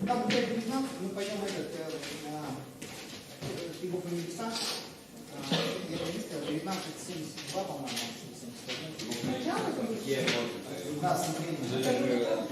Когда будет 19, мы пойдем фигу листа. Я регистр 1972, по-моему, 71. Да, современно.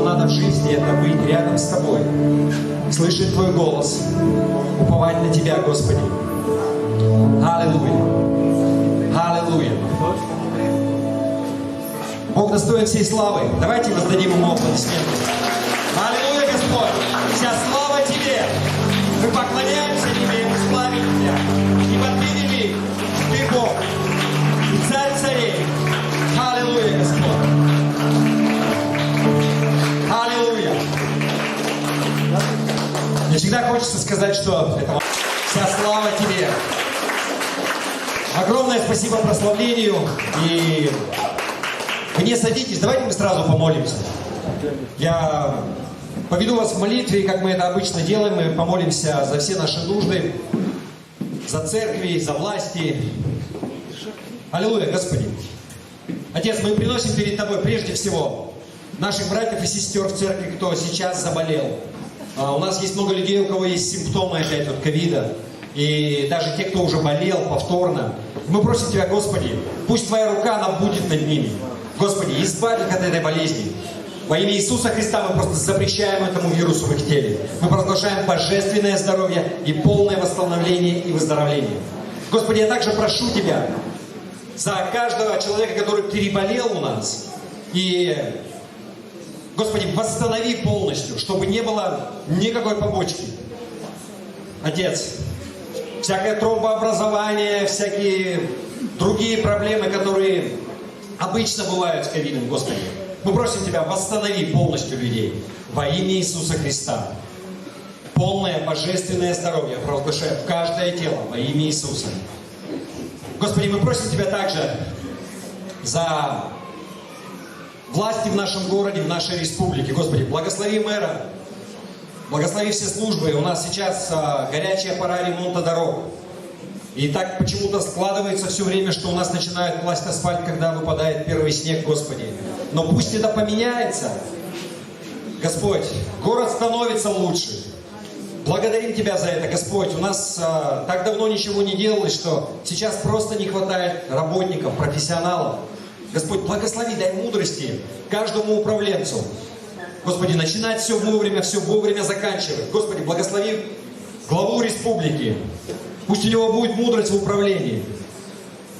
нам надо в жизни, это быть рядом с Тобой, слышать Твой голос, уповать на Тебя, Господи. Аллилуйя! Аллилуйя! Бог достоин всей славы. Давайте воздадим Ему аплодисменты. Аллилуйя, Господь! Вся слава Тебе! Мы поклоняемся Тебе и мы славим Тебя. Ибо Ты велик, Ты Бог, и Царь царей. Аллилуйя, Господь! Аллилуйя! Мне всегда хочется сказать, что это вся слава Тебе. Огромное спасибо прославлению. И вы не садитесь, давайте мы сразу помолимся. Я поведу вас в молитве, как мы это обычно делаем. Мы помолимся за все наши нужды, за церкви, за власти. Аллилуйя, Господи. Отец, мы приносим перед Тобой прежде всего наших братьев и сестер в церкви, кто сейчас заболел. У нас есть много людей, у кого есть симптомы опять от ковида. И даже те, кто уже болел повторно. Мы просим Тебя, Господи, пусть Твоя рука, она будет над ними. Господи, избавь их от этой болезни. Во имя Иисуса Христа мы просто запрещаем этому вирусу в их теле. Мы провозглашаем божественное здоровье и полное восстановление и выздоровление. Господи, я также прошу Тебя за каждого человека, который переболел у нас. И, Господи, восстанови полностью, чтобы не было никакой побочки. Отец, всякое тромбообразование, всякие другие проблемы, которые обычно бывают с ковидом, Господи. Мы просим Тебя, восстанови полностью людей во имя Иисуса Христа. Полное божественное здоровье провозглашаю в каждое тело во имя Иисуса. Господи, мы просим Тебя также за власти в нашем городе, в нашей республике. Господи, благослови мэра, благослови все службы. У нас сейчас горячая пора ремонта дорог. И так почему-то складывается все время, что у нас начинают класть асфальт, когда выпадает первый снег, Господи. Но пусть это поменяется. Господь, город становится лучше. Благодарим Тебя за это, Господь. У нас так давно ничего не делалось, что сейчас просто не хватает работников, профессионалов. Господь, благослови, дай мудрости каждому управленцу. Господи, начинать все вовремя заканчивать. Господи, благослови главу республики. Пусть у него будет мудрость в управлении.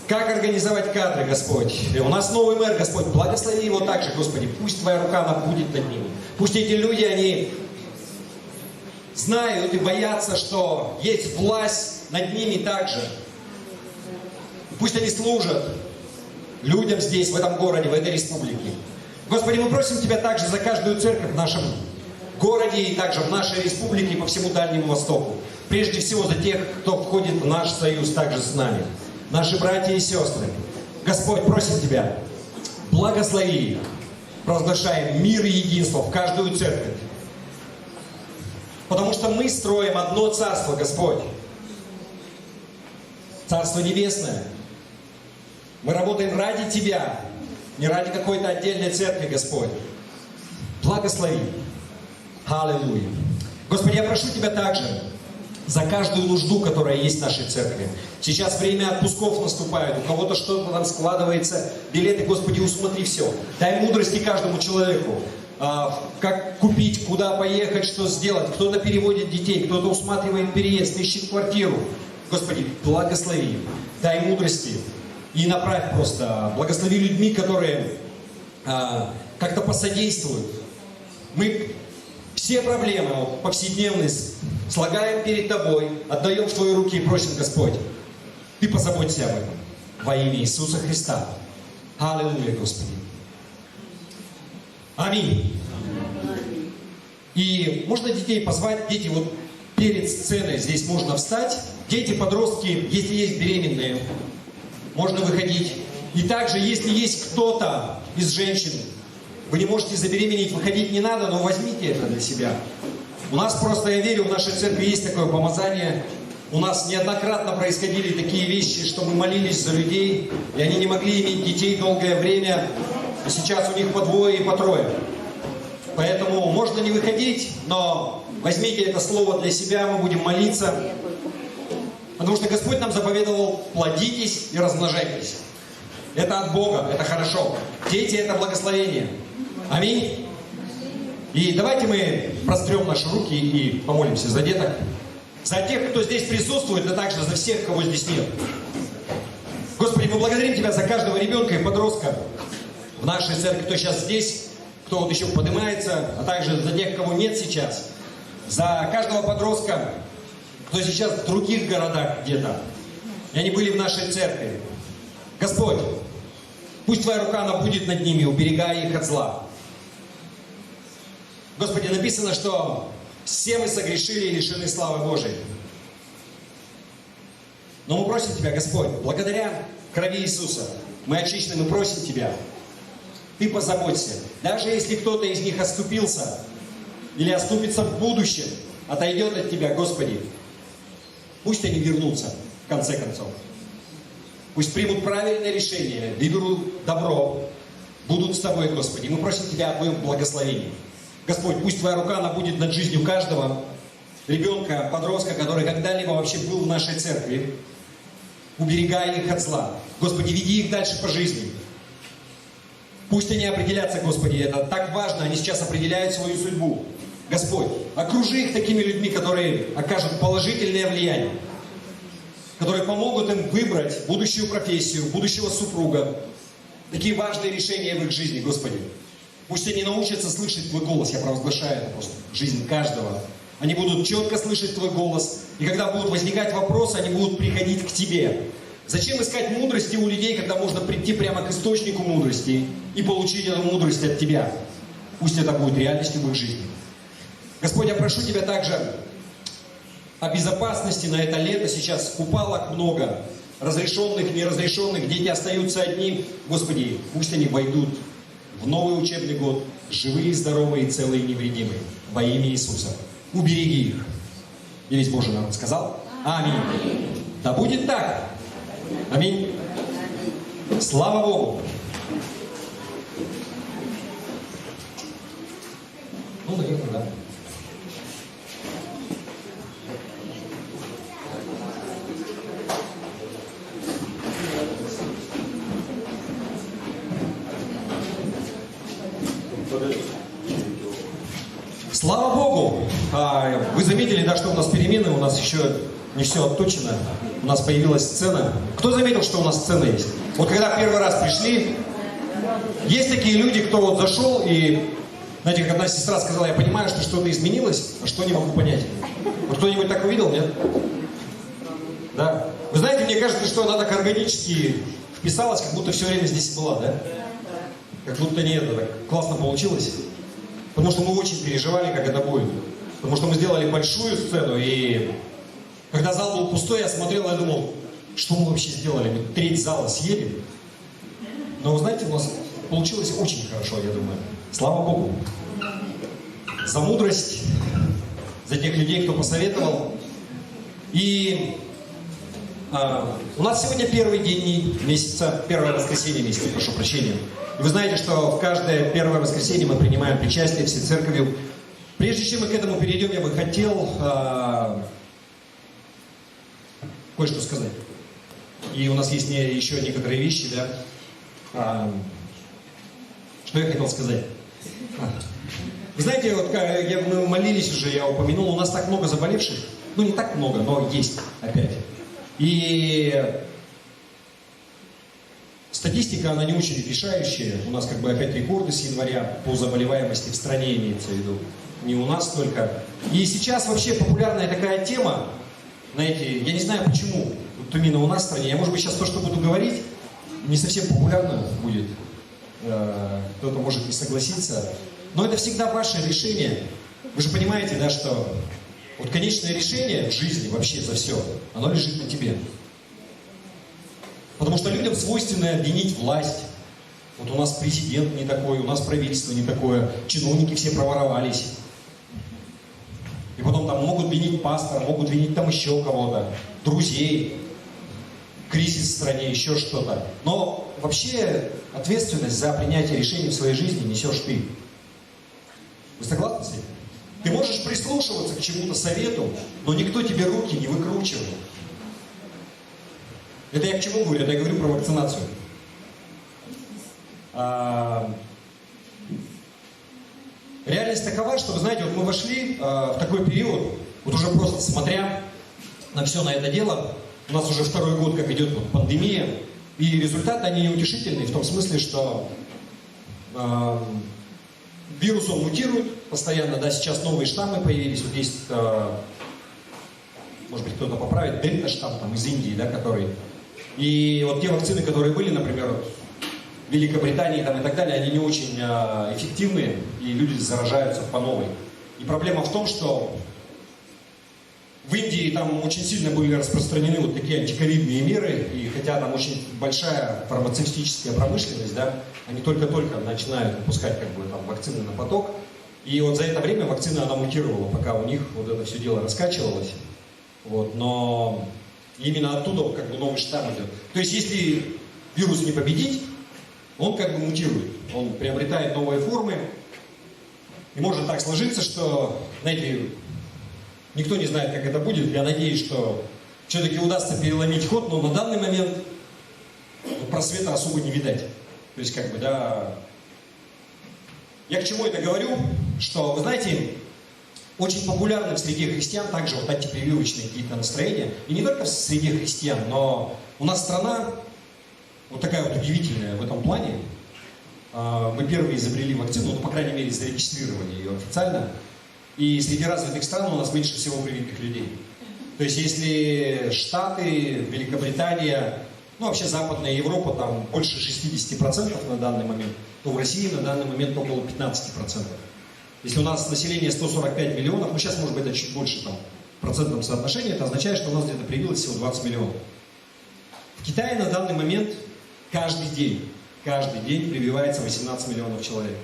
Как организовать кадры, Господь. И у нас новый мэр, Господь. Благослови его также, Господи. Пусть Твоя рука, она будет над ним. Пусть эти люди, они знают и боятся, что есть власть над ними также. Пусть они служат людям здесь, в этом городе, в этой республике. Господи, мы просим Тебя также за каждую церковь в нашем городе и также в нашей республике и по всему Дальнему Востоку. Прежде всего за тех, кто входит в наш союз также с нами. Наши братья и сестры. Господь, просим Тебя, благослови их. Провозглашаем мир и единство в каждую церковь. Потому что мы строим одно царство, Господь. Царство небесное. Мы работаем ради Тебя, не ради какой-то отдельной церкви, Господь. Благослови. Аллилуйя. Господи, я прошу Тебя также за каждую нужду, которая есть в нашей церкви. Сейчас время отпусков наступает, у кого-то что-то там складывается, билеты, Господи, усмотри все. Дай мудрости каждому человеку, как купить, куда поехать, что сделать. Кто-то переводит детей, кто-то усматривает переезд, ищет квартиру. Господи, благослови, дай мудрости и направь просто. Благослови людьми, которые как-то посодействуют. Мы все проблемы повседневные слагаем перед Тобой, отдаем в Твои руки и просим, Господь, Ты позаботься об этом. Во имя Иисуса Христа. Аллилуйя, Господи. Аминь. И можно детей позвать, дети вот перед сценой здесь можно встать. Дети, подростки, если есть беременные, можно выходить. И также, если есть кто-то из женщин, вы не можете забеременеть, выходить не надо, но возьмите это для себя. У нас просто, я верю, в нашей церкви есть такое помазание. У нас неоднократно происходили такие вещи, что мы молились за людей, и они не могли иметь детей долгое время. И сейчас у них по двое и по трое. Поэтому можно не выходить, но возьмите это слово для себя, мы будем молиться. Потому что Господь нам заповедовал: плодитесь и размножайтесь. Это от Бога, это хорошо. Дети — это благословение. Аминь. И давайте мы прострем наши руки и помолимся за деток, за тех, кто здесь присутствует, а также за всех, кого здесь нет. Господи, мы благодарим Тебя за каждого ребенка и подростка в нашей церкви, кто сейчас здесь, кто вот еще поднимается, а также за тех, кого нет сейчас, за каждого подростка, кто сейчас в других городах где-то, и они были в нашей церкви. Господь, пусть Твоя рука, она будет над ними, уберегая их от зла. Господи, написано, что все мы согрешили и лишены славы Божией. Но мы просим Тебя, Господь, благодаря крови Иисуса, мы очищены, мы просим Тебя, Ты позаботься. Даже если кто-то из них оступился или оступится в будущем, отойдет от Тебя, Господи, пусть они вернутся в конце концов. Пусть примут правильное решение, выберут добро, будут с Тобой, Господи. Мы просим Тебя о Твоем благословении. Господь, пусть Твоя рука, она будет над жизнью каждого ребенка, подростка, который когда-либо вообще был в нашей церкви, уберегая их от зла. Господи, веди их дальше по жизни. Пусть они определятся, Господи, это так важно, они сейчас определяют свою судьбу. Господь, окружи их такими людьми, которые окажут положительное влияние, которые помогут им выбрать будущую профессию, будущего супруга, такие важные решения в их жизни, Господи. Пусть они научатся слышать Твой голос, я провозглашаю это просто в жизни каждого. Они будут четко слышать Твой голос, и когда будут возникать вопросы, они будут приходить к Тебе. Зачем искать мудрости у людей, когда можно прийти прямо к источнику мудрости и получить эту мудрость от Тебя? Пусть это будет реальностью в их жизни. Господь, я прошу Тебя также о безопасности на это лето. Сейчас купалок много, разрешенных, неразрешенных, дети остаются одни. Господи, пусть они войдут в новый учебный год, живые, здоровые, целые и невредимые. Во имя Иисуса. Убереги их. И весь Божий народ сказал: Аминь. Да будет так. Аминь. Слава Богу. Ну, наверное, да. Слава Богу! Вы заметили, да, что у нас перемены, у нас еще не все отточено. У нас появилась сцена. Кто заметил, что у нас сцена есть? Вот когда первый раз пришли, есть такие люди, кто вот зашел и, знаете, как одна сестра сказала: я понимаю, что что-то изменилось, а что не могу понять. Вот кто-нибудь так увидел, нет? Да. Вы знаете, мне кажется, что она так органически вписалась, как будто все время здесь была, да? Как будто не это, так классно получилось. Потому что мы очень переживали, как это будет. Потому что мы сделали большую сцену, и когда зал был пустой, я смотрел и думал, что мы вообще сделали? Мы треть зала съели. Но вы знаете, у нас получилось очень хорошо, я думаю. Слава Богу. За мудрость, за тех людей, кто посоветовал. И у нас сегодня первый день месяца, первое воскресенье месяца, прошу прощения. И вы знаете, что в каждое первое воскресенье мы принимаем причастие всей церковью. Прежде чем мы к этому перейдем, я бы хотел кое-что сказать. И у нас есть еще некоторые вещи, да. Что я хотел сказать? Вы знаете, вот мы молились уже, я упомянул, у нас так много заболевших. Ну, не так много, но есть опять. И статистика, она не очень решающая. У нас как бы опять рекорды с января по заболеваемости в стране имеется в виду. Не у нас только. И сейчас вообще популярная такая тема, знаете, я не знаю почему, вот именно у нас в стране. Я, может быть, сейчас то, что буду говорить, не совсем популярно будет. Кто-то может не согласиться. Но это всегда ваше решение. Вы же понимаете, да, что вот конечное решение в жизни вообще за все, оно лежит на тебе. Потому что людям свойственно обвинить власть. Вот у нас президент не такой, у нас правительство не такое, чиновники все проворовались. И потом там могут винить пастора, могут винить там еще кого-то, друзей, кризис в стране, еще что-то. Но вообще ответственность за принятие решений в своей жизни несешь ты. Вы согласны с этим? Ты можешь прислушиваться к чему-то совету, но никто тебе руки не выкручивает. Это я к чему говорю? Это я говорю про вакцинацию. Реальность такова, что, вы знаете, вот мы вошли в такой период, вот уже просто смотря на все на это дело, у нас уже второй год, как идет вот пандемия, и результаты, они неутешительные, в том смысле, что вирус, он мутирует постоянно, да, сейчас новые штаммы появились, вот есть, может быть, кто-то поправит, дельта-штамм там из Индии, да, который, и вот те вакцины, которые были, например, в Великобритании там, и так далее, они не очень эффективные, и люди заражаются по новой. И проблема в том, что в Индии там очень сильно были распространены вот такие антиковидные меры, и хотя там очень большая фармацевтическая промышленность, да, они только-только начинают выпускать как бы там вакцины на поток, и вот за это время вакцина, она мутировала, пока у них вот это все дело раскачивалось, вот, но именно оттуда как бы новый штамм идет. То есть если вирус не победить, он как бы мутирует, он приобретает новые формы, и может так сложиться, что, знаете, никто не знает, как это будет. Я надеюсь, что все-таки удастся переломить ход, но на данный момент просвета особо не видать. То есть, как бы, да... Я к чему это говорю? Что, вы знаете, очень популярны среди христиан также вот антипрививочные какие-то настроения. И не только среди христиан, но у нас страна вот такая вот удивительная в этом плане. Мы первые изобрели вакцину, ну, по крайней мере, зарегистрировали ее официально. И среди развитых стран у нас меньше всего привитых людей. То есть, если Штаты, Великобритания, ну, вообще Западная Европа, там больше 60% на данный момент, то в России на данный момент около 15%. Если у нас население 145 миллионов, ну, сейчас, может быть, это чуть больше, там, в процентном соотношении, это означает, что у нас где-то привилось всего 20 миллионов. В Китае на данный момент каждый день прививается 18 миллионов человек.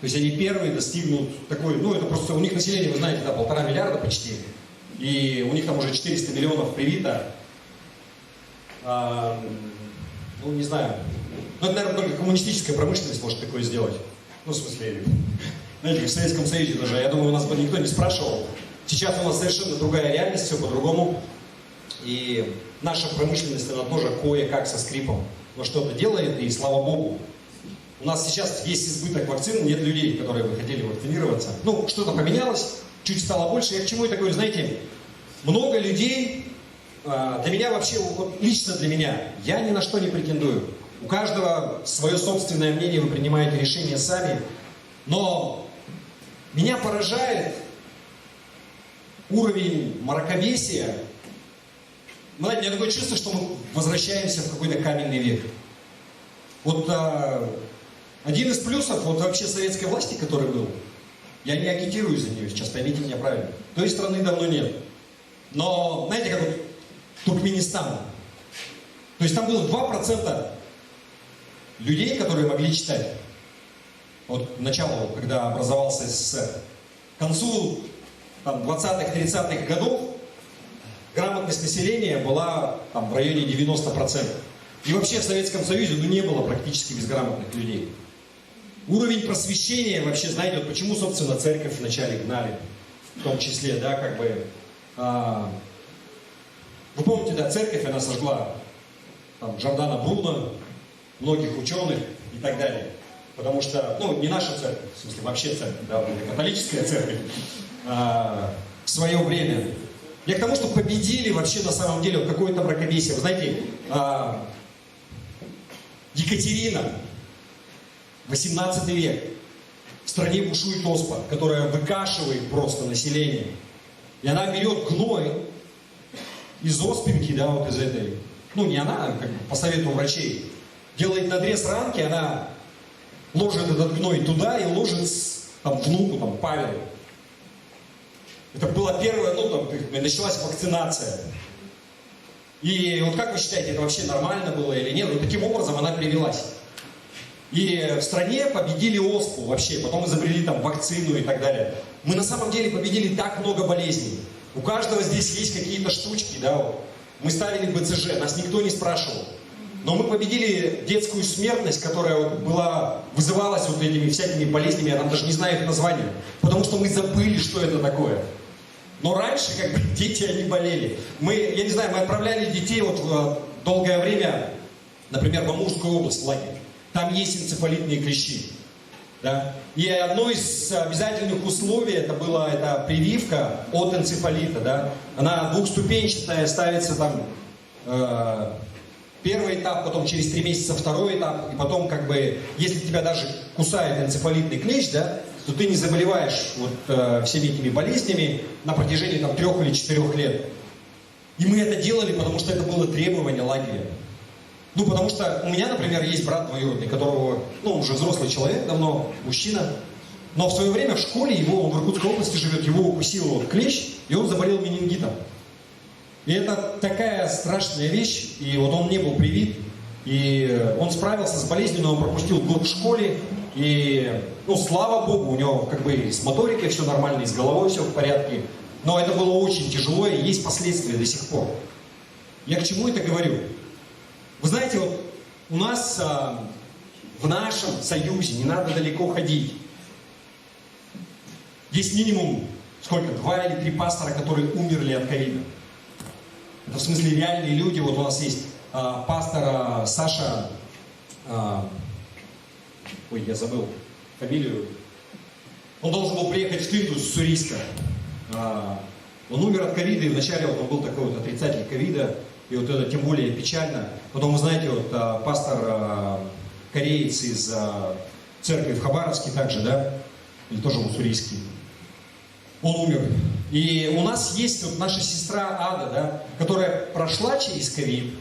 То есть они первые достигнут такой, ну это просто у них население, вы знаете, да, 1,5 миллиарда почти. И у них там уже 400 миллионов привито. Ну не знаю. Ну это, наверное, только коммунистическая промышленность может такое сделать. Ну в смысле, знаете, в Советском Союзе даже, я думаю, у нас бы никто не спрашивал. Сейчас у нас совершенно другая реальность, все по-другому. И наша промышленность, она тоже кое-как со скрипом, но что-то делает, и слава богу. У нас сейчас есть избыток вакцин, нет людей, которые бы хотели вакцинироваться. Ну, что-то поменялось, чуть стало больше. Я к чему это говорю, знаете, много людей, для меня вообще, вот лично для меня, я ни на что не претендую. У каждого свое собственное мнение, вы принимаете решения сами. Но меня поражает уровень мракобесия. Знаете, у меня такое чувство, что мы возвращаемся в какой-то каменный век. Вот один из плюсов вот вообще советской власти, который был, я не агитирую за нее сейчас, поймите меня правильно, той страны давно нет. Но, знаете, как вот Туркменистан. То есть там было 2% людей, которые могли читать. Вот к началу, когда образовался СССР. К концу 20-х, 30-х годов грамотность населения была там, в районе 90%. И вообще в Советском Союзе не было практически безграмотных людей. Уровень просвещения вообще, знаете, вот почему, собственно, церковь вначале гнали, в том числе, да, как бы... Вы помните, да, церковь, она сожгла там, Джордано Бруно, многих ученых и так далее. Потому что, ну, не наша церковь, в смысле, вообще церковь, да, католическая церковь, в свое время. Я к тому, что победили вообще на самом деле вот какое-то мракобесие. Вы знаете, Екатерина, 18 век, в стране бушует оспа, которая выкашивает просто население. И она берет гной из оспинки, да, вот из этой, ну не она, как бы, по совету врачей, делает надрез ранки, она ложит этот гной туда и ложит там, внуку, там, Павелу. Это была первая, ну там, началась вакцинация. И вот как вы считаете, это вообще нормально было или нет? Вот таким образом она привелась. И в стране победили оспу вообще, потом изобрели там вакцину и так далее. Мы на самом деле победили так много болезней. У каждого здесь есть какие-то штучки, да, вот. Мы ставили БЦЖ, нас никто не спрашивал. Но мы победили детскую смертность, которая вот была, вызывалась вот этими всякими болезнями, я там даже не знаю их названия, потому что мы забыли, что это такое. Но раньше, как бы, дети, они болели. Мы, я не знаю, мы отправляли детей вот долгое время, например, в Амурскую область, в лагерь. Там есть энцефалитные клещи. Да? И одно из обязательных условий это была эта прививка от энцефалита. Да? Она двухступенчатая, ставится там первый этап, потом через 3 месяца второй этап, и потом как бы, если тебя даже кусает энцефалитный клещ, да, то ты не заболеваешь вот, всеми этими болезнями на протяжении там, 3 или 4 лет. И мы это делали, потому что это было требование лагеря. Ну, потому что у меня, например, есть брат двоюродный, которого, ну, он уже взрослый человек, давно мужчина, но в свое время в школе его, он в Иркутской области живет, его укусил вот клещ, и он заболел менингитом. И это такая страшная вещь, и вот он не был привит, и он справился с болезнью, но он пропустил год в школе, и, ну, слава богу, у него как бы с моторикой все нормально, и с головой все в порядке, но это было очень тяжело, и есть последствия до сих пор. Я к чему это говорю? Вы знаете, вот у нас в нашем союзе, не надо далеко ходить, есть минимум, сколько, 2 или 3 пастора, которые умерли от ковида. Это в смысле реальные люди. Вот у нас есть пастор Саша, ой, я забыл фамилию, он должен был приехать в Тынду с Уссурийска. Он умер от ковида, и вначале вот он был такой вот отрицатель ковида, и вот это тем более печально. Потом, вы знаете, вот пастор кореец из церкви в Хабаровске также, да, или тоже в Уссурийске, он умер. И у нас есть вот наша сестра Ада, да, которая прошла через ковид,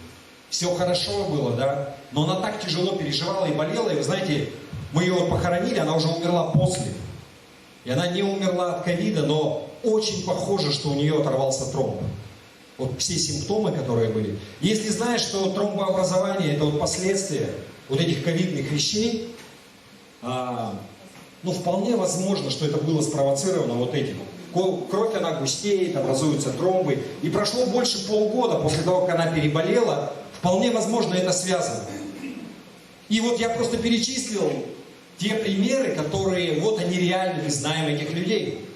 все хорошо было, да, но она так тяжело переживала и болела, и вы знаете, мы ее вот похоронили, она уже умерла после. И она не умерла от ковида, но очень похоже, что у нее оторвался тромб. Вот все симптомы, которые были. Если знаешь, что тромбообразование это вот последствия вот этих ковидных вещей, ну вполне возможно, что это было спровоцировано вот этим. Кровь она густеет, образуются тромбы. И прошло больше полгода после того, как она переболела, вполне возможно это связано. И вот я просто перечислил те примеры, которые, вот они реальны, мы знаем этих людей.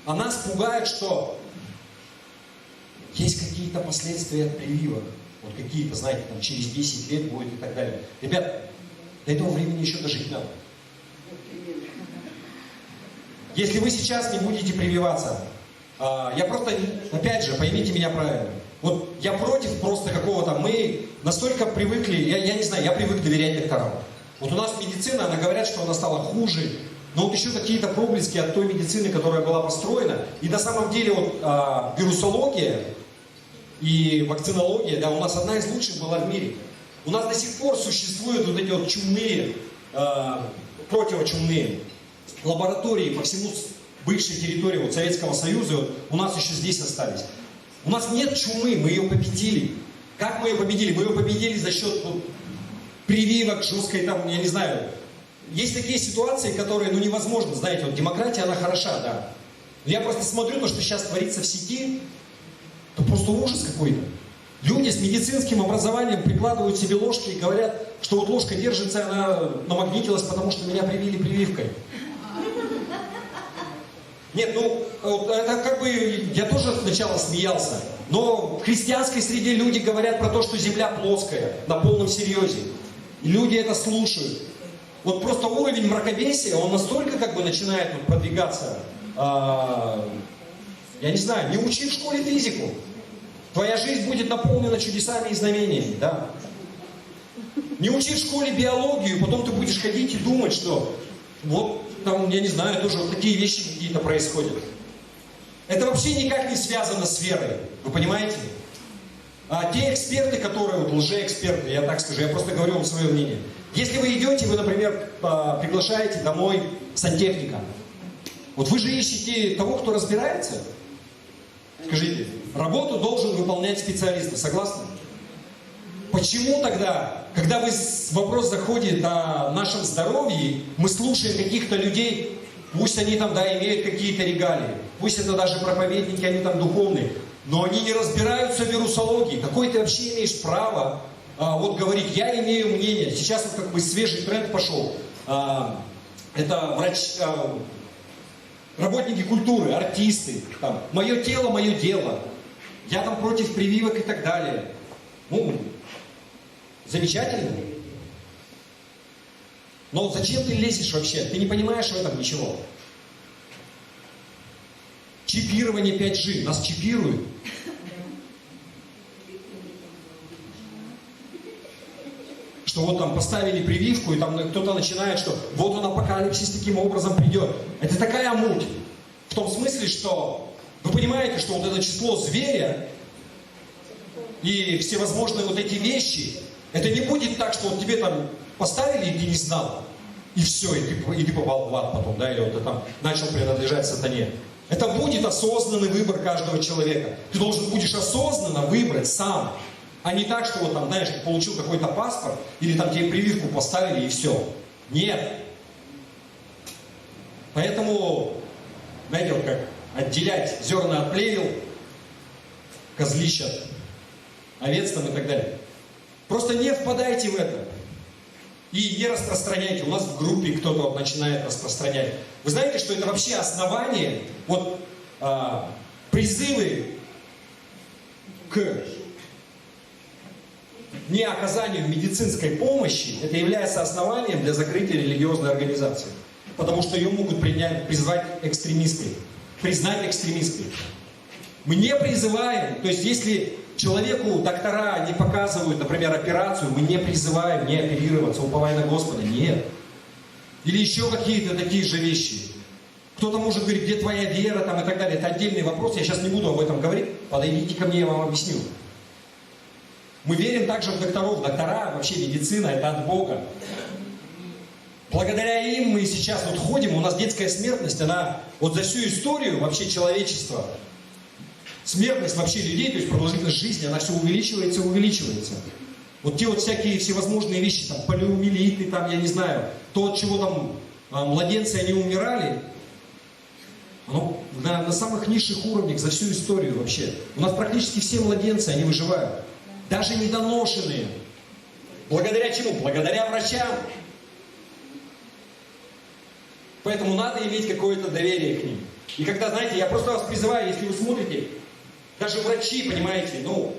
А нас пугает, что есть какие-то последствия от прививок. Вот какие-то, знаете, там через 10 лет будет и так далее. Ребят, до этого времени еще дожить надо. Если вы сейчас не будете прививаться, я просто, опять же, поймите меня правильно. Вот я против просто какого-то, мы настолько привыкли, я не знаю, я привык доверять докторам. Вот у нас медицина, она говорят, что она стала хуже, но вот еще какие-то проблески от той медицины, которая была построена. И на самом деле вот вирусология и вакцинология, да, у нас одна из лучших была в мире. У нас до сих пор существуют вот эти вот чумные, противочумные лаборатории по всему бывшей территории вот Советского Союза, вот, у нас еще здесь остались. У нас нет чумы, мы ее победили. Как мы ее победили? Мы ее победили за счет вот, прививок, жесткой там, я не знаю. Есть такие ситуации, которые, ну, невозможно, знаете, вот демократия, она хороша, да. Но я просто смотрю то, что сейчас творится в сети, то просто ужас какой-то. Люди с медицинским образованием прикладывают себе ложки и говорят, что вот ложка держится, она намагнитилась, потому что меня привили прививкой. Нет, ну, это как бы, я тоже сначала смеялся, но в христианской среде люди говорят про то, что земля плоская, на полном серьезе. И люди это слушают. Вот просто уровень мракобесия, он настолько как бы начинает вот, продвигаться. Я не знаю, не учи в школе физику. Твоя жизнь будет наполнена чудесами и знамениями, да. Не учи в школе биологию, потом ты будешь ходить и думать, что вот там, я не знаю, тоже вот такие вещи какие-то происходят. Это вообще никак не связано с верой, вы понимаете? А те эксперты, которые, вот лжеэксперты, я так скажу, я просто говорю вам свое мнение. Если вы идете, вы, например, приглашаете домой сантехника, вот вы же ищете того, кто разбирается. Скажите, работу должен выполнять специалист, согласны? Почему тогда, когда вопрос заходит о нашем здоровье, мы слушаем каких-то людей, пусть они там, да, имеют какие-то регалии, пусть это даже проповедники, они там духовные, но они не разбираются в вирусологии. Какое ты вообще имеешь право вот говорить, я имею мнение. Сейчас вот как бы свежий тренд пошел. Это работники культуры, артисты, там, мое тело, мое дело. Я там против прививок и так далее. Ну, замечательно. Но зачем ты лезешь вообще? Ты не понимаешь в этом ничего. Чипирование 5G. Нас чипируют. Что вот там поставили прививку, и там кто-то начинает, что вот он апокалипсис таким образом придет. Это такая муть. В том смысле, что вы понимаете, что вот это число зверя и всевозможные вот эти вещи, это не будет так, что вот тебе там поставили, и ты не знал, и все, и ты попал в ад потом, да, или вот ты там начал принадлежать сатане. Это будет осознанный выбор каждого человека. Ты должен будешь осознанно выбрать сам, а не так, что вот там, знаешь, ты получил какой-то паспорт, или там тебе прививку поставили, и все. Нет. Поэтому, знаете, вот как отделять зерна от плевел, козлищ от овец там и так далее. Просто не впадайте в это. И не распространяйте. У нас в группе кто-то вот начинает распространять. Вы знаете, что это вообще основание, вот призывы к неоказанию медицинской помощи, это является основанием для закрытия религиозной организации. Потому что ее могут признать экстремисткой. Мы не призываем, то есть если человеку доктора не показывают, например, операцию, мы не призываем не оперироваться, уповая на Господа, нет. Или еще какие-то такие же вещи. Кто-то может говорить, где твоя вера там, и так далее. Это отдельный вопрос, я сейчас не буду об этом говорить. Подойдите ко мне, я вам объясню. Мы верим также в докторов. Доктора, вообще медицина, это от Бога. Благодаря им мы сейчас вот ходим, у нас детская смертность, она вот за всю историю вообще человечества, смертность вообще людей, то есть продолжительность жизни, она все увеличивается и увеличивается. Вот те вот всякие всевозможные вещи, там, полиомиелиты, там, я не знаю, то, от чего там младенцы, они умирали, оно на самых низших уровнях за всю историю вообще. У нас практически все младенцы, они выживают. Даже недоношенные. Благодаря чему? Благодаря врачам. Поэтому надо иметь какое-то доверие к ним. И когда, знаете, я просто вас призываю, если вы смотрите, даже врачи, понимаете, ну,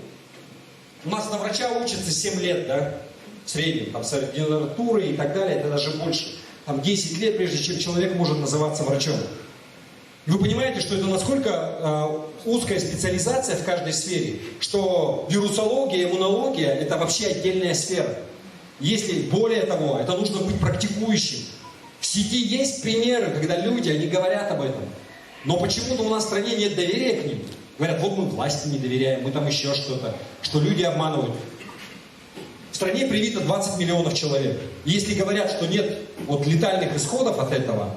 у нас на врача учатся 7 лет, да, в среднем, там, с ординатурой и так далее, это даже больше. Там 10 лет, прежде чем человек может называться врачом. И вы понимаете, что это насколько узкая специализация в каждой сфере, что вирусология, иммунология – это вообще отдельная сфера. Если более того, это нужно быть практикующим. В сети есть примеры, когда люди, они говорят об этом. Но почему-то у нас в стране нет доверия к ним. Говорят, вот мы власти не доверяем, мы там еще что-то, что люди обманывают. В стране привито 20 миллионов человек. И если говорят, что нет вот летальных исходов от этого,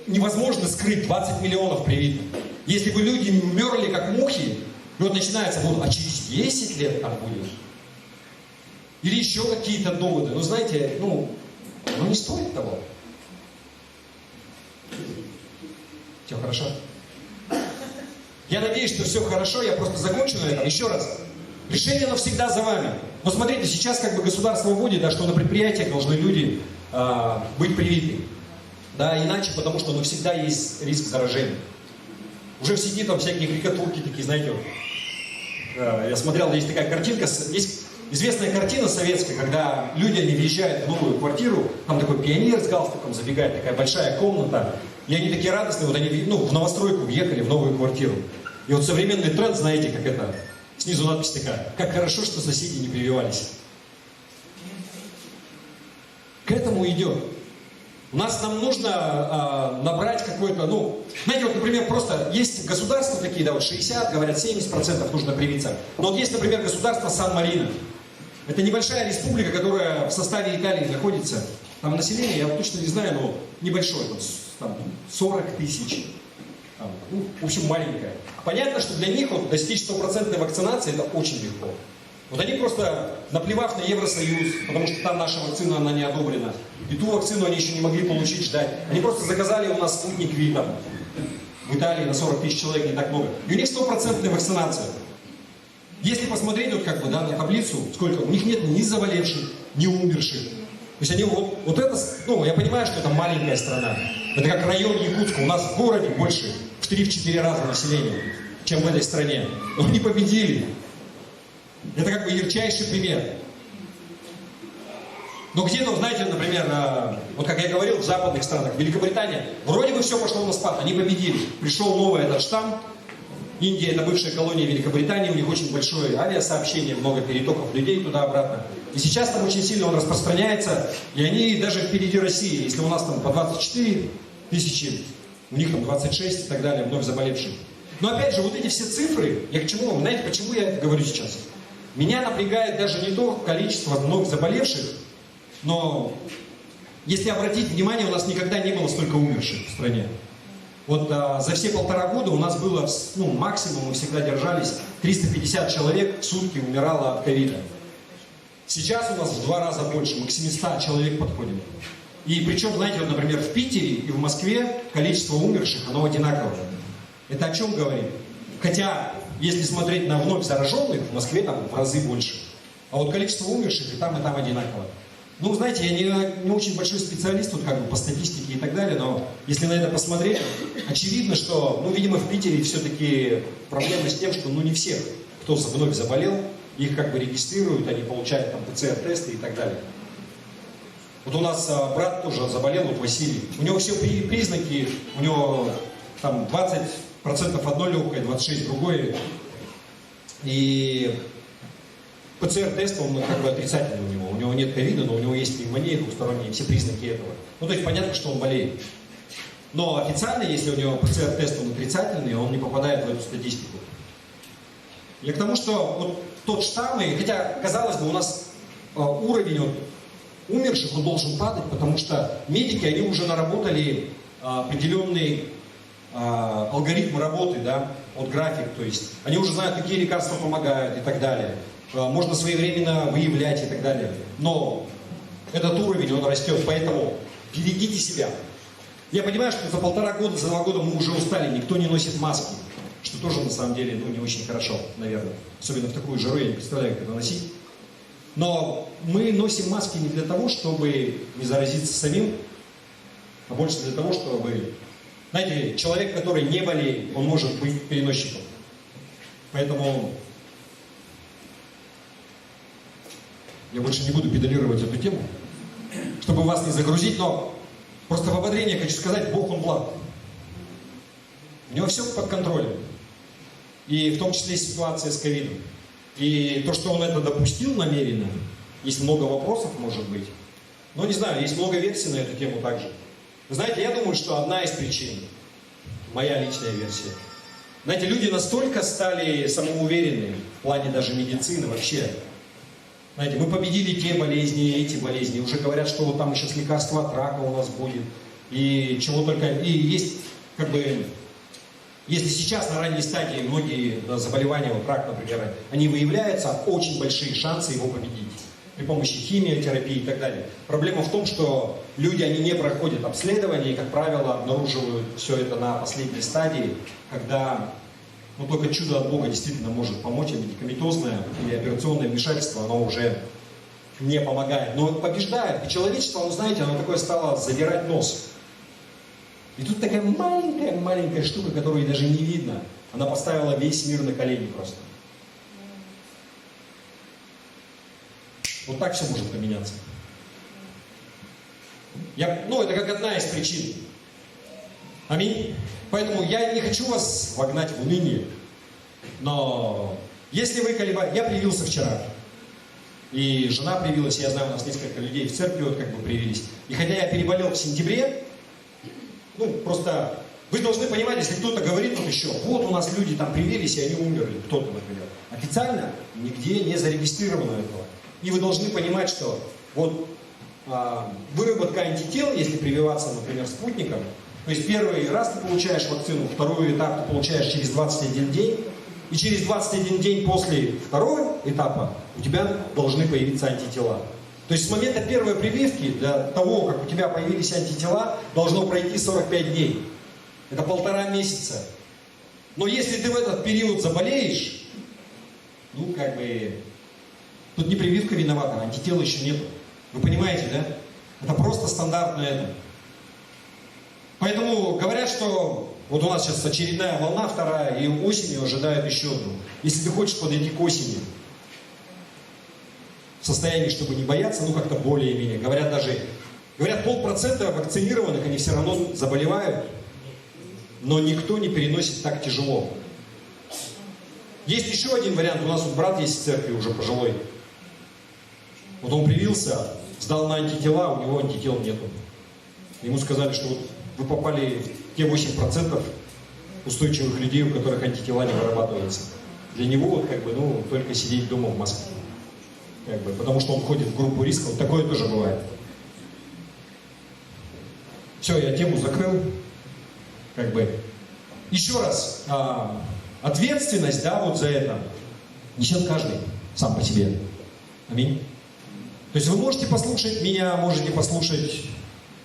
невозможно скрыть 20 миллионов привитых. Если бы люди не умерли как мухи, и вот начинается, вот, а через 10 лет там будет. Или еще какие-то доводы. Ну, знаете, ну не стоит того. Все хорошо? Я надеюсь, что все хорошо, я просто закончу на этом. Еще раз. Решение навсегда за вами. Но смотрите, сейчас как бы государство вводит, да, что на предприятиях должны люди быть привиты. Да, иначе, потому что ну, всегда есть риск заражения. Уже в сети там всякие карикатурки такие, знаете, вот, я смотрел, есть такая картинка, есть известная картина советская, когда люди, они въезжают в новую квартиру, там такой пионер с галстуком забегает, такая большая комната, и они такие радостные, вот они в новостройку въехали в новую квартиру. И вот современный тренд, знаете, как это, снизу надпись такая, как хорошо, что соседи не прививались. К этому идет. Нам нужно набрать какой-то, ну, знаете, вот, например, просто есть государства такие, да, вот 60, говорят, 70% нужно привиться. Но вот есть, например, государство Сан-Марино. Это небольшая республика, которая в составе Италии находится. Там население, я точно не знаю, но небольшое, вот, там 40 тысяч. Там, ну, в общем, маленькое. Понятно, что для них вот, достичь 100% вакцинации это очень легко. Вот они просто, наплевав на Евросоюз, потому что там наша вакцина, она не одобрена, и ту вакцину они еще не могли получить, ждать. Они просто заказали у нас спутник Ви там, в Италии на 40 тысяч человек, не так много. И у них 100% вакцинация. Если посмотреть вот как бы, да, на таблицу, сколько, у них нет ни заболевших, ни умерших. То есть они вот это, ну, я понимаю, что это маленькая страна. Это как район Якутска. У нас в городе больше в 3-4 раза населения, чем в этой стране. Но они победили. Это как бы ярчайший пример. Но где-то, знаете, например, вот как я говорил, в западных странах, Великобритания, вроде бы все пошло на спад, они победили. Пришел новый этот штамм. Индия — это бывшая колония Великобритании, у них очень большое авиасообщение, много перетоков людей туда-обратно. И сейчас там очень сильно он распространяется, и они даже впереди России. Если у нас там по 24 тысячи, у них там 26 и так далее, вновь заболевших. Но опять же, вот эти все цифры, я к чему вам, знаете, почему я это говорю сейчас? Меня напрягает даже не то количество вновь заболевших, но если обратить внимание, у нас никогда не было столько умерших в стране. Вот за все 1,5 года у нас было, максимум мы всегда держались, 350 человек в сутки умирало от ковида. Сейчас у нас в 2 раза больше, мы к 700 человек подходим. И причем, знаете, вот, например, в Питере и в Москве количество умерших, оно одинаковое. Это о чем говорит? Хотя, если смотреть на вновь зараженных, в Москве там в разы больше. А вот количество умерших и там одинаково. Ну, знаете, я не очень большой специалист вот, как бы, по статистике и так далее, но если на это посмотреть, очевидно, что, видимо, в Питере все-таки проблема с тем, что, не всех, кто вновь заболел, их как бы регистрируют, они получают там ПЦР-тесты и так далее. Вот у нас брат тоже заболел, вот Василий. У него все признаки, у него там 20% одно легкое, 26% другое. И ПЦР-тест, он как бы отрицательный у него. У него нет ковида, но у него есть пневмония двусторонняя, все признаки этого. То есть понятно, что он болеет. Но официально, если у него ПЦР-тест он отрицательный, он не попадает в эту статистику. Я к тому, что вот тот штамм, хотя, казалось бы, у нас уровень умерших, он должен падать, потому что медики, они уже наработали определенный алгоритм работы, да, график, то есть они уже знают, какие лекарства помогают и так далее. Можно своевременно выявлять и так далее. Но этот уровень, он растет, поэтому берегите себя. Я понимаю, что за 1,5 года, за 2 года мы уже устали, никто не носит маски, что тоже на самом деле, не очень хорошо, наверное. Особенно в такую жару, я не представляю, как это носить. Но мы носим маски не для того, чтобы не заразиться самим, а больше для того, чтобы... Знаете, человек, который не болеет, он может быть переносчиком. Поэтому я больше не буду педалировать эту тему, чтобы вас не загрузить, но просто в ободрение хочу сказать, Бог, Он благ. У Него все под контролем. И в том числе и ситуация с ковидом. И то, что Он это допустил намеренно, есть много вопросов, может быть. Но не знаю, есть много версий на эту тему также. Вы знаете, я думаю, что одна из причин, моя личная версия, знаете, люди настолько стали самоуверенны в плане даже медицины вообще. Знаете, мы победили те болезни, эти болезни. Уже говорят, что вот там сейчас лекарство от рака у нас будет. И чего только... И есть, как бы... Если сейчас на ранней стадии многие заболевания, вот рак, например, они выявляются, очень большие шансы его победить. При помощи химиотерапии и так далее. Проблема в том, что люди, они не проходят обследование и, как правило, обнаруживают все это на последней стадии, когда только чудо от Бога действительно может помочь, а медикаментозное или операционное вмешательство, оно уже не помогает. Но побеждает. И человечество, знаете, оно такое стало задирать нос. И тут такая маленькая штука, которую даже не видно, она поставила весь мир на колени просто. Вот так все может поменяться. Это как одна из причин. Аминь. Поэтому я не хочу вас вогнать в уныние. Но если вы колебаетесь... Я привился вчера. И жена привилась, я знаю, у нас несколько людей в церкви привились. И хотя я переболел в сентябре, просто вы должны понимать, если кто-то говорит еще, вот у нас люди там привились, и они умерли, кто-то, например. Официально нигде не зарегистрировано этого. И вы должны понимать, что выработка антител, если прививаться, например, спутником, то есть первый раз ты получаешь вакцину, второй этап ты получаешь через 21 день, и через 21 день после второго этапа у тебя должны появиться антитела. То есть с момента первой прививки, для того, как у тебя появились антитела, должно пройти 45 дней. Это 1,5 месяца. Но если ты в этот период заболеешь, тут не прививка виновата, антител еще нет. Вы понимаете, да? Это просто стандартно это. Поэтому говорят, что вот у нас сейчас очередная волна, вторая, и осенью ожидают еще одну. Если ты хочешь подойти к осени, в состоянии, чтобы не бояться, ну как-то более-менее. Говорят, 0,5% вакцинированных, они все равно заболевают, но никто не переносит так тяжело. Есть еще один вариант. У нас вот брат есть в церкви, уже пожилой. Вот он привился, сдал на антитела, у него антител нету. Ему сказали, что вот вы попали в те 8% устойчивых людей, у которых антитела не вырабатываются. Для него вот как бы, ну, только сидеть дома в Москве. Как бы, потому что он входит в группу риска. Вот такое тоже бывает. Все, я тему закрыл. Как бы. Еще раз. Ответственность, да, вот за это несет каждый сам по себе. Аминь. То есть вы можете послушать меня, можете послушать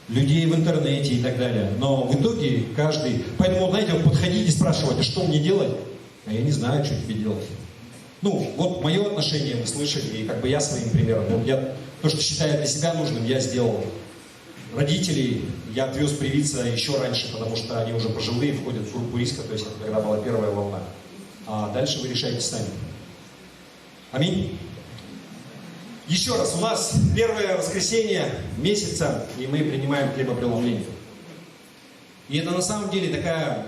людей в интернете и так далее, но в итоге каждый... Поэтому, знаете, вот подходите и спрашивайте, что мне делать? А я не знаю, что тебе делать. Ну, вот мое отношение вы слышали, и как бы я своим примером. Вот я то, что считаю для себя нужным, я сделал. Родителей я отвез привиться еще раньше, потому что они уже пожилые, входят в группу риска, то есть это когда была первая волна. А дальше вы решаете сами. Аминь. Еще раз, у нас первое воскресенье месяца, и мы принимаем хлебопреломление. И это на самом деле такая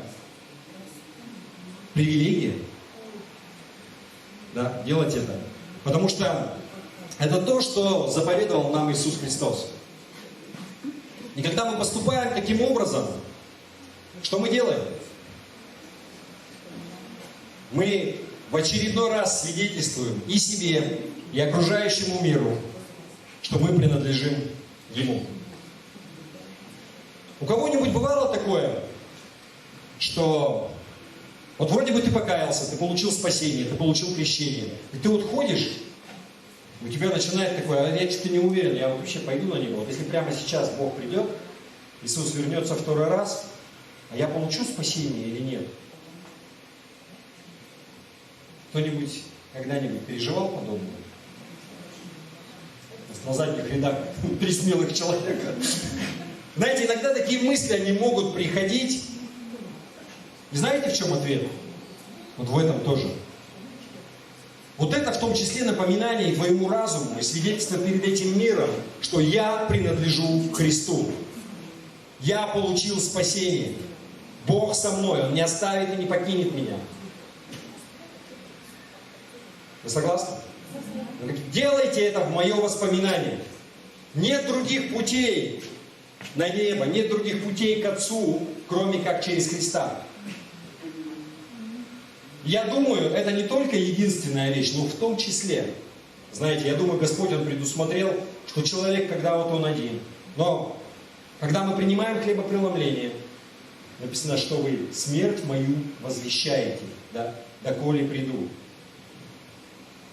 привилегия, да, делать это. Потому что это то, что заповедовал нам Иисус Христос. И когда мы поступаем таким образом, что мы делаем? Мы в очередной раз свидетельствуем и себе, и окружающему миру, что мы принадлежим Ему. У кого-нибудь бывало такое, что вот вроде бы ты покаялся, ты получил спасение, ты получил крещение, и ты вот ходишь, у тебя начинает такое, я что-то не уверен, я вообще пойду на него. Вот если прямо сейчас Бог придет, Иисус вернется второй раз, а я получу спасение или нет? Кто-нибудь когда-нибудь переживал подобное? На задних рядах 3 смелых человека. Знаете, иногда такие мысли, они могут приходить. И знаете, в чем ответ? Вот в этом тоже. Вот это в том числе напоминание твоему разуму и свидетельство перед этим миром, что я принадлежу Христу. Я получил спасение. Бог со мной, Он не оставит и не покинет меня. Вы согласны? Делайте это в мое воспоминание. Нет других путей на небо, нет других путей к Отцу, кроме как через Христа. Я думаю, это не только единственная вещь, но в том числе, знаете, я думаю, Господь, Он предусмотрел, что человек, когда вот он один, но когда мы принимаем хлебопреломление, написано, что вы смерть мою возвещаете, да, доколе приду.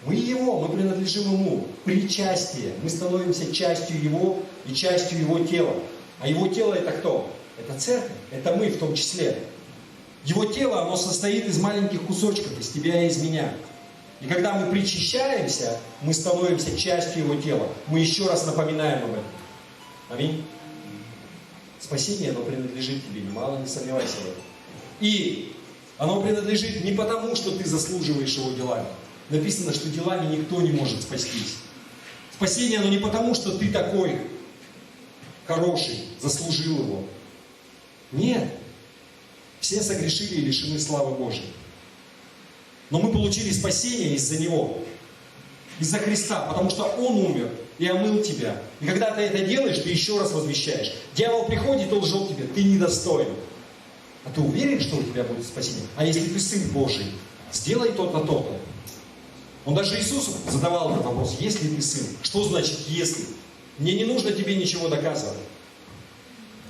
Мы Его, мы принадлежим Ему. Причастие. Мы становимся частью Его и частью Его тела. А Его тело это кто? Это церковь. Это мы в том числе. Его тело, оно состоит из маленьких кусочков, из тебя и из меня. И когда мы причащаемся, мы становимся частью Его тела. Мы еще раз напоминаем об этом. Аминь. Спасение, оно принадлежит тебе, немало не сомневайся в этом. И оно принадлежит не потому, что ты заслуживаешь его делами. Написано, что делами никто не может спастись. Спасение, оно не потому, что ты такой хороший, заслужил его. Нет. Все согрешили и лишены славы Божьей. Но мы получили спасение из-за Него. Из-за Христа. Потому что Он умер и омыл тебя. И когда ты это делаешь, ты еще раз возвещаешь. Дьявол приходит и лжет тебе. Ты недостоин. А ты уверен, что у тебя будет спасение? А если ты Сын Божий, сделай то-то, то-то. Он даже Иисусу задавал этот вопрос. Если ты Сын? Что значит если? Мне не нужно тебе ничего доказывать.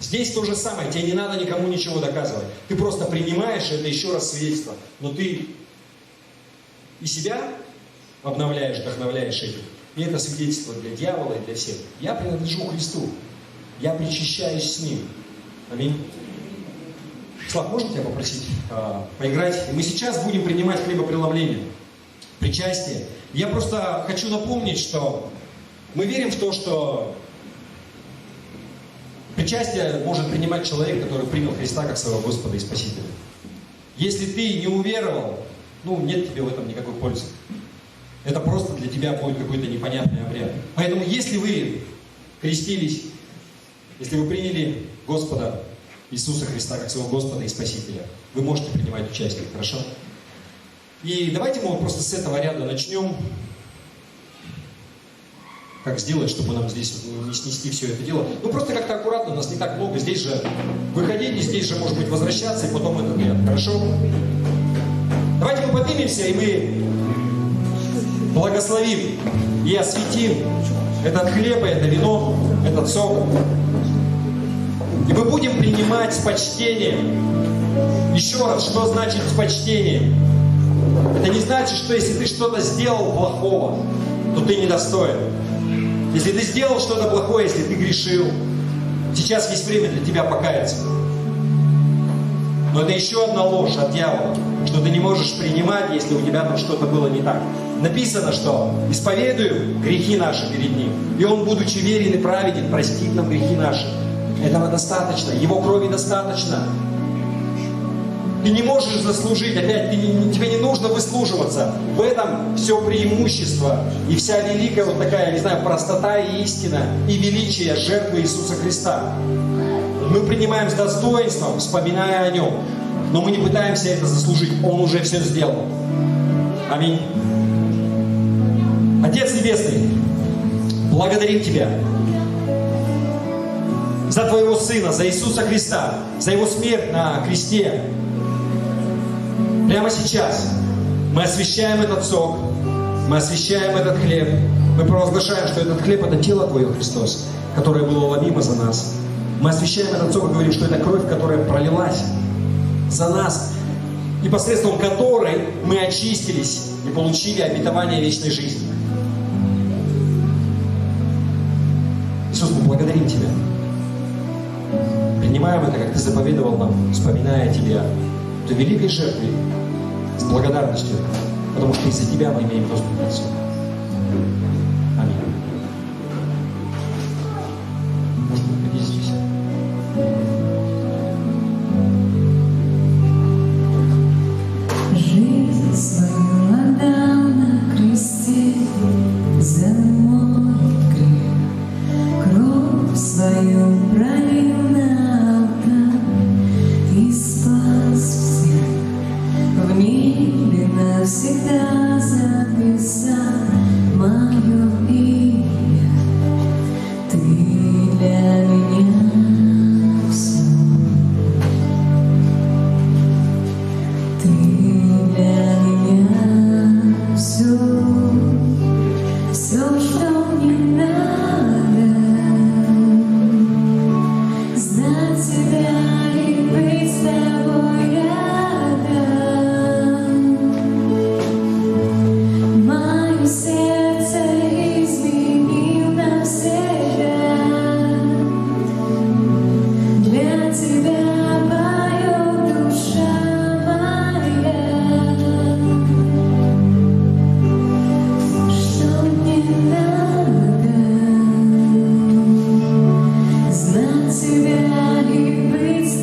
Здесь то же самое. Тебе не надо никому ничего доказывать. Ты просто принимаешь это еще раз свидетельство. Но ты и себя обновляешь, вдохновляешь этим. И это свидетельство для дьявола и для всех. Я принадлежу Христу. Я причащаюсь с Ним. Аминь. Слав, можно тебя попросить поиграть? И мы сейчас будем принимать хлебопреломление. Причастие. Я просто хочу напомнить, что мы верим в то, что причастие может принимать человек, который принял Христа как своего Господа и Спасителя. Если ты не уверовал, нет тебе в этом никакой пользы. это просто для тебя будет какой-то непонятный обряд. Поэтому, если вы крестились, если вы приняли Господа Иисуса Христа как своего Господа и Спасителя, вы можете принимать участие, хорошо? И давайте мы вот просто с этого ряда начнем. Как сделать, чтобы нам здесь не снести все это дело? Ну просто как-то аккуратно, нас не так много. Здесь же выходить, здесь же, может быть, возвращаться, и потом этот ряд, хорошо? Давайте мы поднимемся, и мы благословим и осветим этот хлеб, и это вино, этот сок. И мы будем принимать с почтением. Еще раз, что значит с почтением? Это не значит, что если ты что-то сделал плохого, то ты недостоин. Если ты сделал что-то плохое, если ты грешил, сейчас есть время для тебя покаяться. Но это еще одна ложь от дьявола, что ты не можешь принимать, если у тебя там что-то было не так. Написано, что исповедуем грехи наши перед Ним, и Он, будучи верен и праведен, простит нам грехи наши. Этого достаточно, Его крови достаточно. Ты не можешь заслужить, опять, тебе не нужно выслуживаться. В этом все преимущество и вся великая вот такая, не знаю, простота и истина, и величие жертвы Иисуса Христа. Мы принимаем с достоинством, вспоминая о Нем, но мы не пытаемся это заслужить. Он уже все сделал. Аминь. Отец Небесный, благодарим Тебя за Твоего Сына, за Иисуса Христа, за Его смерть на кресте. Прямо сейчас мы освящаем этот сок, мы освящаем этот хлеб, мы провозглашаем, что этот хлеб – это тело Твое, Христос, которое было ломимо за нас. Мы освящаем этот сок и говорим, что это кровь, которая пролилась за нас, и посредством которой мы очистились и получили обетование вечной жизни. Иисус, мы благодарим Тебя. Принимаем это, как Ты заповедовал нам, вспоминая Тебя, Ты великой жертвой, с благодарностью, потому что из-за Тебя мы имеем доступ к Отцу. Аминь. Можно находиться здесь. Жизнь свою отдал на кресте за мой грех, кровь свою пролил на алтарь и спас всех. В небе навсегда записал мое имя. Ты для меня все. Ты для меня все, все, что мне надо. Знать Тебя и быть с Тобой рядом. Мое сердце изменил навсегда. Для Тебя поет душа моя. Что мне надо? Знать Тебя и быть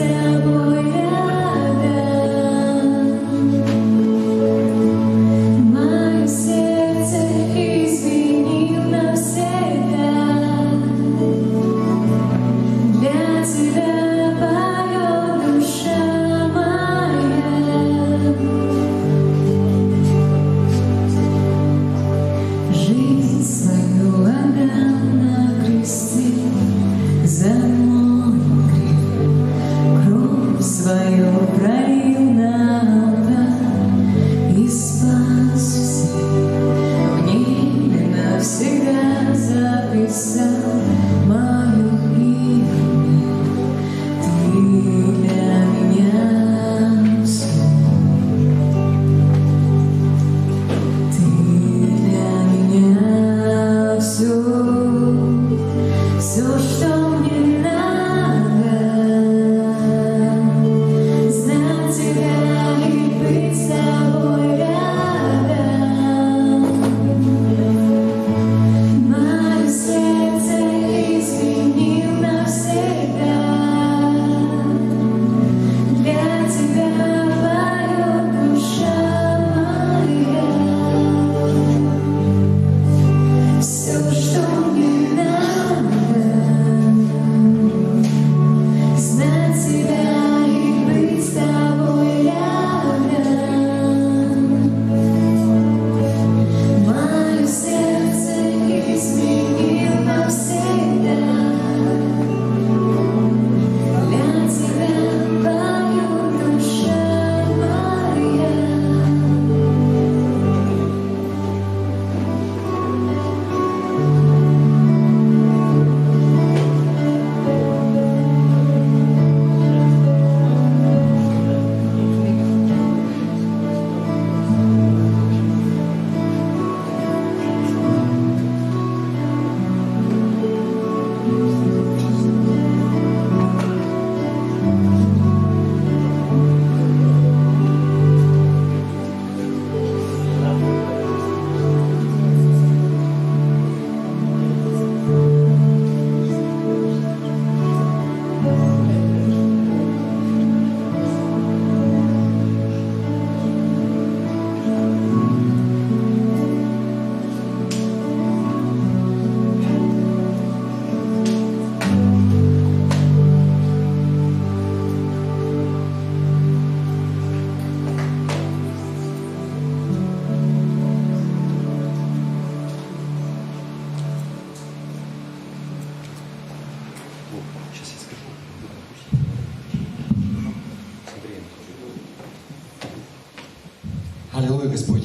благой Господь.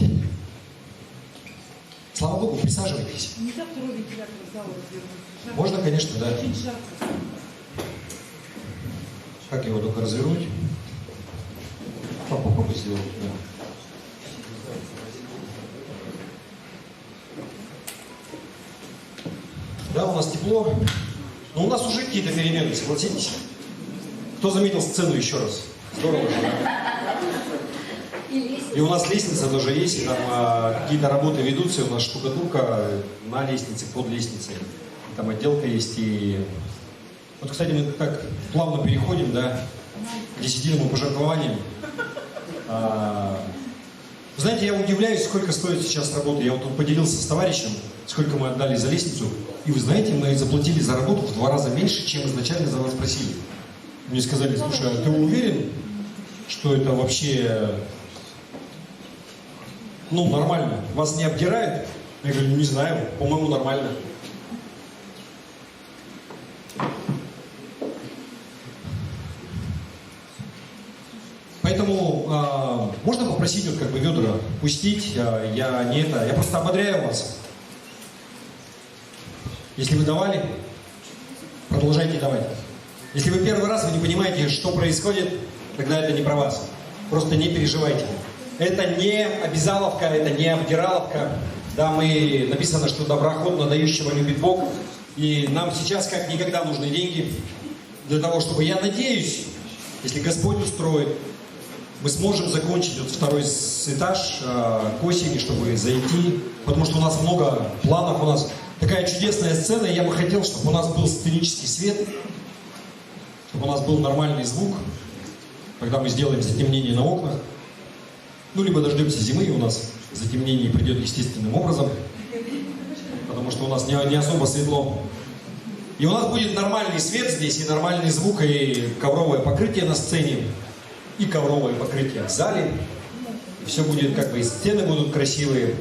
Слава Богу, присаживайтесь. Нельзя второй вентилятор зала развернуть. Можно, конечно, да. Очень жарко. Как его только развернуть? Попробуй сделать, да. Да, у нас тепло. Но у нас уже какие-то перемены, согласитесь? Кто заметил сцену еще раз? Здорово же, да? И у нас лестница тоже есть, и там какие-то работы ведутся, и у нас штукатурка на лестнице, под лестницей. И там отделка есть, и... Вот, кстати, мы так плавно переходим, да, к десятинному пожертвованию. Вы знаете, я удивляюсь, сколько стоит сейчас работа. Я вот тут поделился с товарищем, сколько мы отдали за лестницу. И вы знаете, мы заплатили за работу в 2 раза меньше, чем изначально за вас просили. Мне сказали, слушай, а ты уверен, что это вообще, ну, нормально? Вас не обдирает? Я говорю, не знаю, по-моему, нормально. Поэтому можно попросить вот как бы ведра пустить, я не это, я просто ободряю вас. Если вы давали, продолжайте давать. Если вы первый раз, вы не понимаете, что происходит, тогда это не про вас. Просто не переживайте. Это не обязаловка, это не обдираловка. Да, мы написано, что доброохотно дающего любит Бог. И нам сейчас как никогда нужны деньги для того, чтобы, я надеюсь, если Господь устроит, мы сможем закончить вот 2-й этаж к осени, чтобы зайти, потому что у нас много планов, у нас такая чудесная сцена, и я бы хотел, чтобы у нас был сценический свет, чтобы у нас был нормальный звук, когда мы сделаем затемнение на окнах, ну, либо дождемся зимы, и у нас затемнение придет естественным образом, потому что у нас не особо светло. И у нас будет нормальный свет здесь, и нормальный звук, и ковровое покрытие на сцене, и ковровое покрытие в зале. И все будет как бы, и стены будут красивые.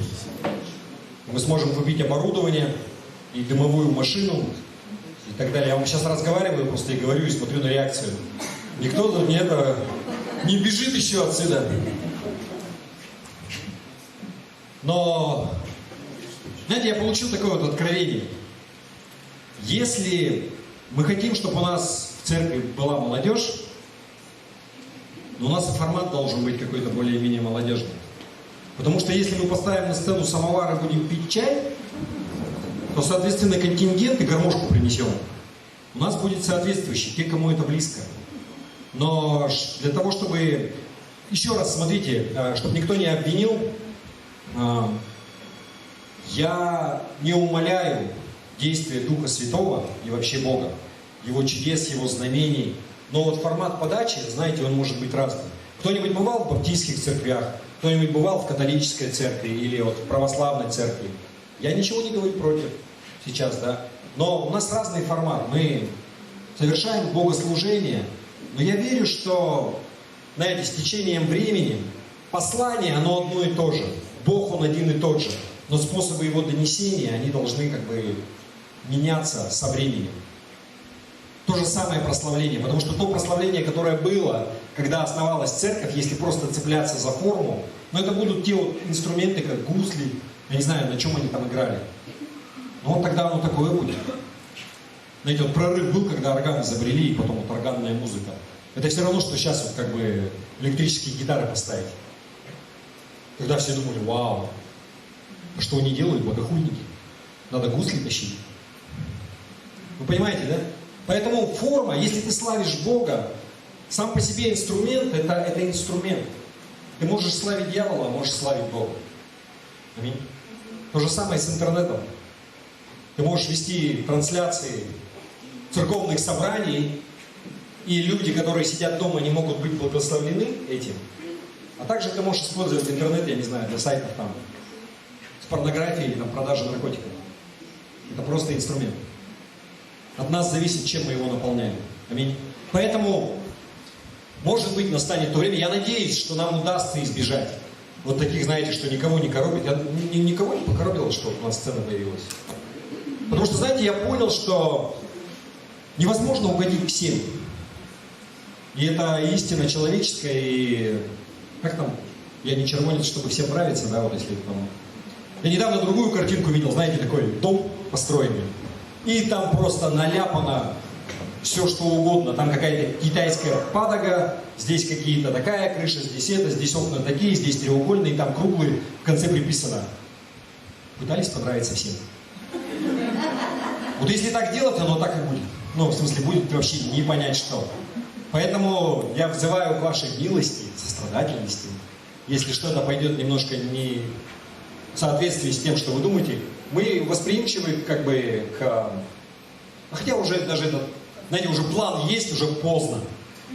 Мы сможем купить оборудование, и дымовую машину, и так далее. Я вам сейчас разговариваю просто и говорю, и смотрю на реакцию. Никто тут не бежит еще отсюда. Но, знаете, я получил такое вот откровение. Если мы хотим, чтобы у нас в церкви была молодежь, но у нас и формат должен быть какой-то более-менее молодежный. Потому что если мы поставим на сцену самовар и будем пить чай, то, соответственно, контингент и гармошку принесем. У нас будет соответствующий, те, кому это близко. Но для того, чтобы... Еще раз, смотрите, чтобы никто не обвинил, я не умаляю действия Духа Святого и вообще Бога, Его чудес, Его знамений. Но вот формат подачи, знаете, он может быть разный. Кто-нибудь бывал в баптистских церквях, кто-нибудь бывал в католической церкви или вот в православной церкви. Я ничего не говорю против сейчас, да. Но у нас разный формат. Мы совершаем богослужение, но я верю, что, знаете, с течением времени послание, оно одно и то же. Бог, Он один и тот же. Но способы Его донесения, они должны как бы меняться со временем. То же самое прославление, потому что то прославление, которое было, когда основалась церковь, если просто цепляться за форму, но это будут те вот инструменты, как гусли, я не знаю, на чем они там играли. Но вот тогда оно такое будет. Знаете, вот прорыв был, когда органы изобрели, и потом вот органная музыка. Это все равно, что сейчас вот как бы электрические гитары поставить. Когда все думали, вау, а что они делают, богохульники? Надо гусли тащить. Вы понимаете, да? Поэтому форма, если ты славишь Бога, сам по себе инструмент, это инструмент. Ты можешь славить дьявола, а можешь славить Бога. Аминь. То же самое с интернетом. Ты можешь вести трансляции церковных собраний, и люди, которые сидят дома, не могут быть благословлены этим. А также ты можешь использовать интернет, я не знаю, для сайтов там, с порнографией или там, продажи наркотиков. Это просто инструмент. От нас зависит, чем мы его наполняем. Аминь. Поэтому, может быть, настанет то время, я надеюсь, что нам удастся избежать вот таких, знаете, что никого не коробит. Я никого не покоробил, что у нас сцена появилась. Потому что, знаете, я понял, что невозможно угодить всем. И это истина человеческая, и как там Я не червонец, чтобы всем нравиться, да, вот если там. Я недавно другую картинку видел, знаете, такой дом построенный. И там просто наляпано все, что угодно. Там какая-то китайская падога, здесь какие-то такая крыша, здесь это, здесь окна такие, здесь треугольные, там круглые. В конце приписано. Пытались понравиться всем. Вот если так делать, оно так и будет. Ну, в смысле, будет вообще не понять, что. Поэтому я взываю к вашей милости, сострадательности. Если что-то пойдет немножко не в соответствии с тем, что вы думаете, мы восприимчивы как бы к... Хотя уже даже этот, знаете, уже план есть, уже поздно.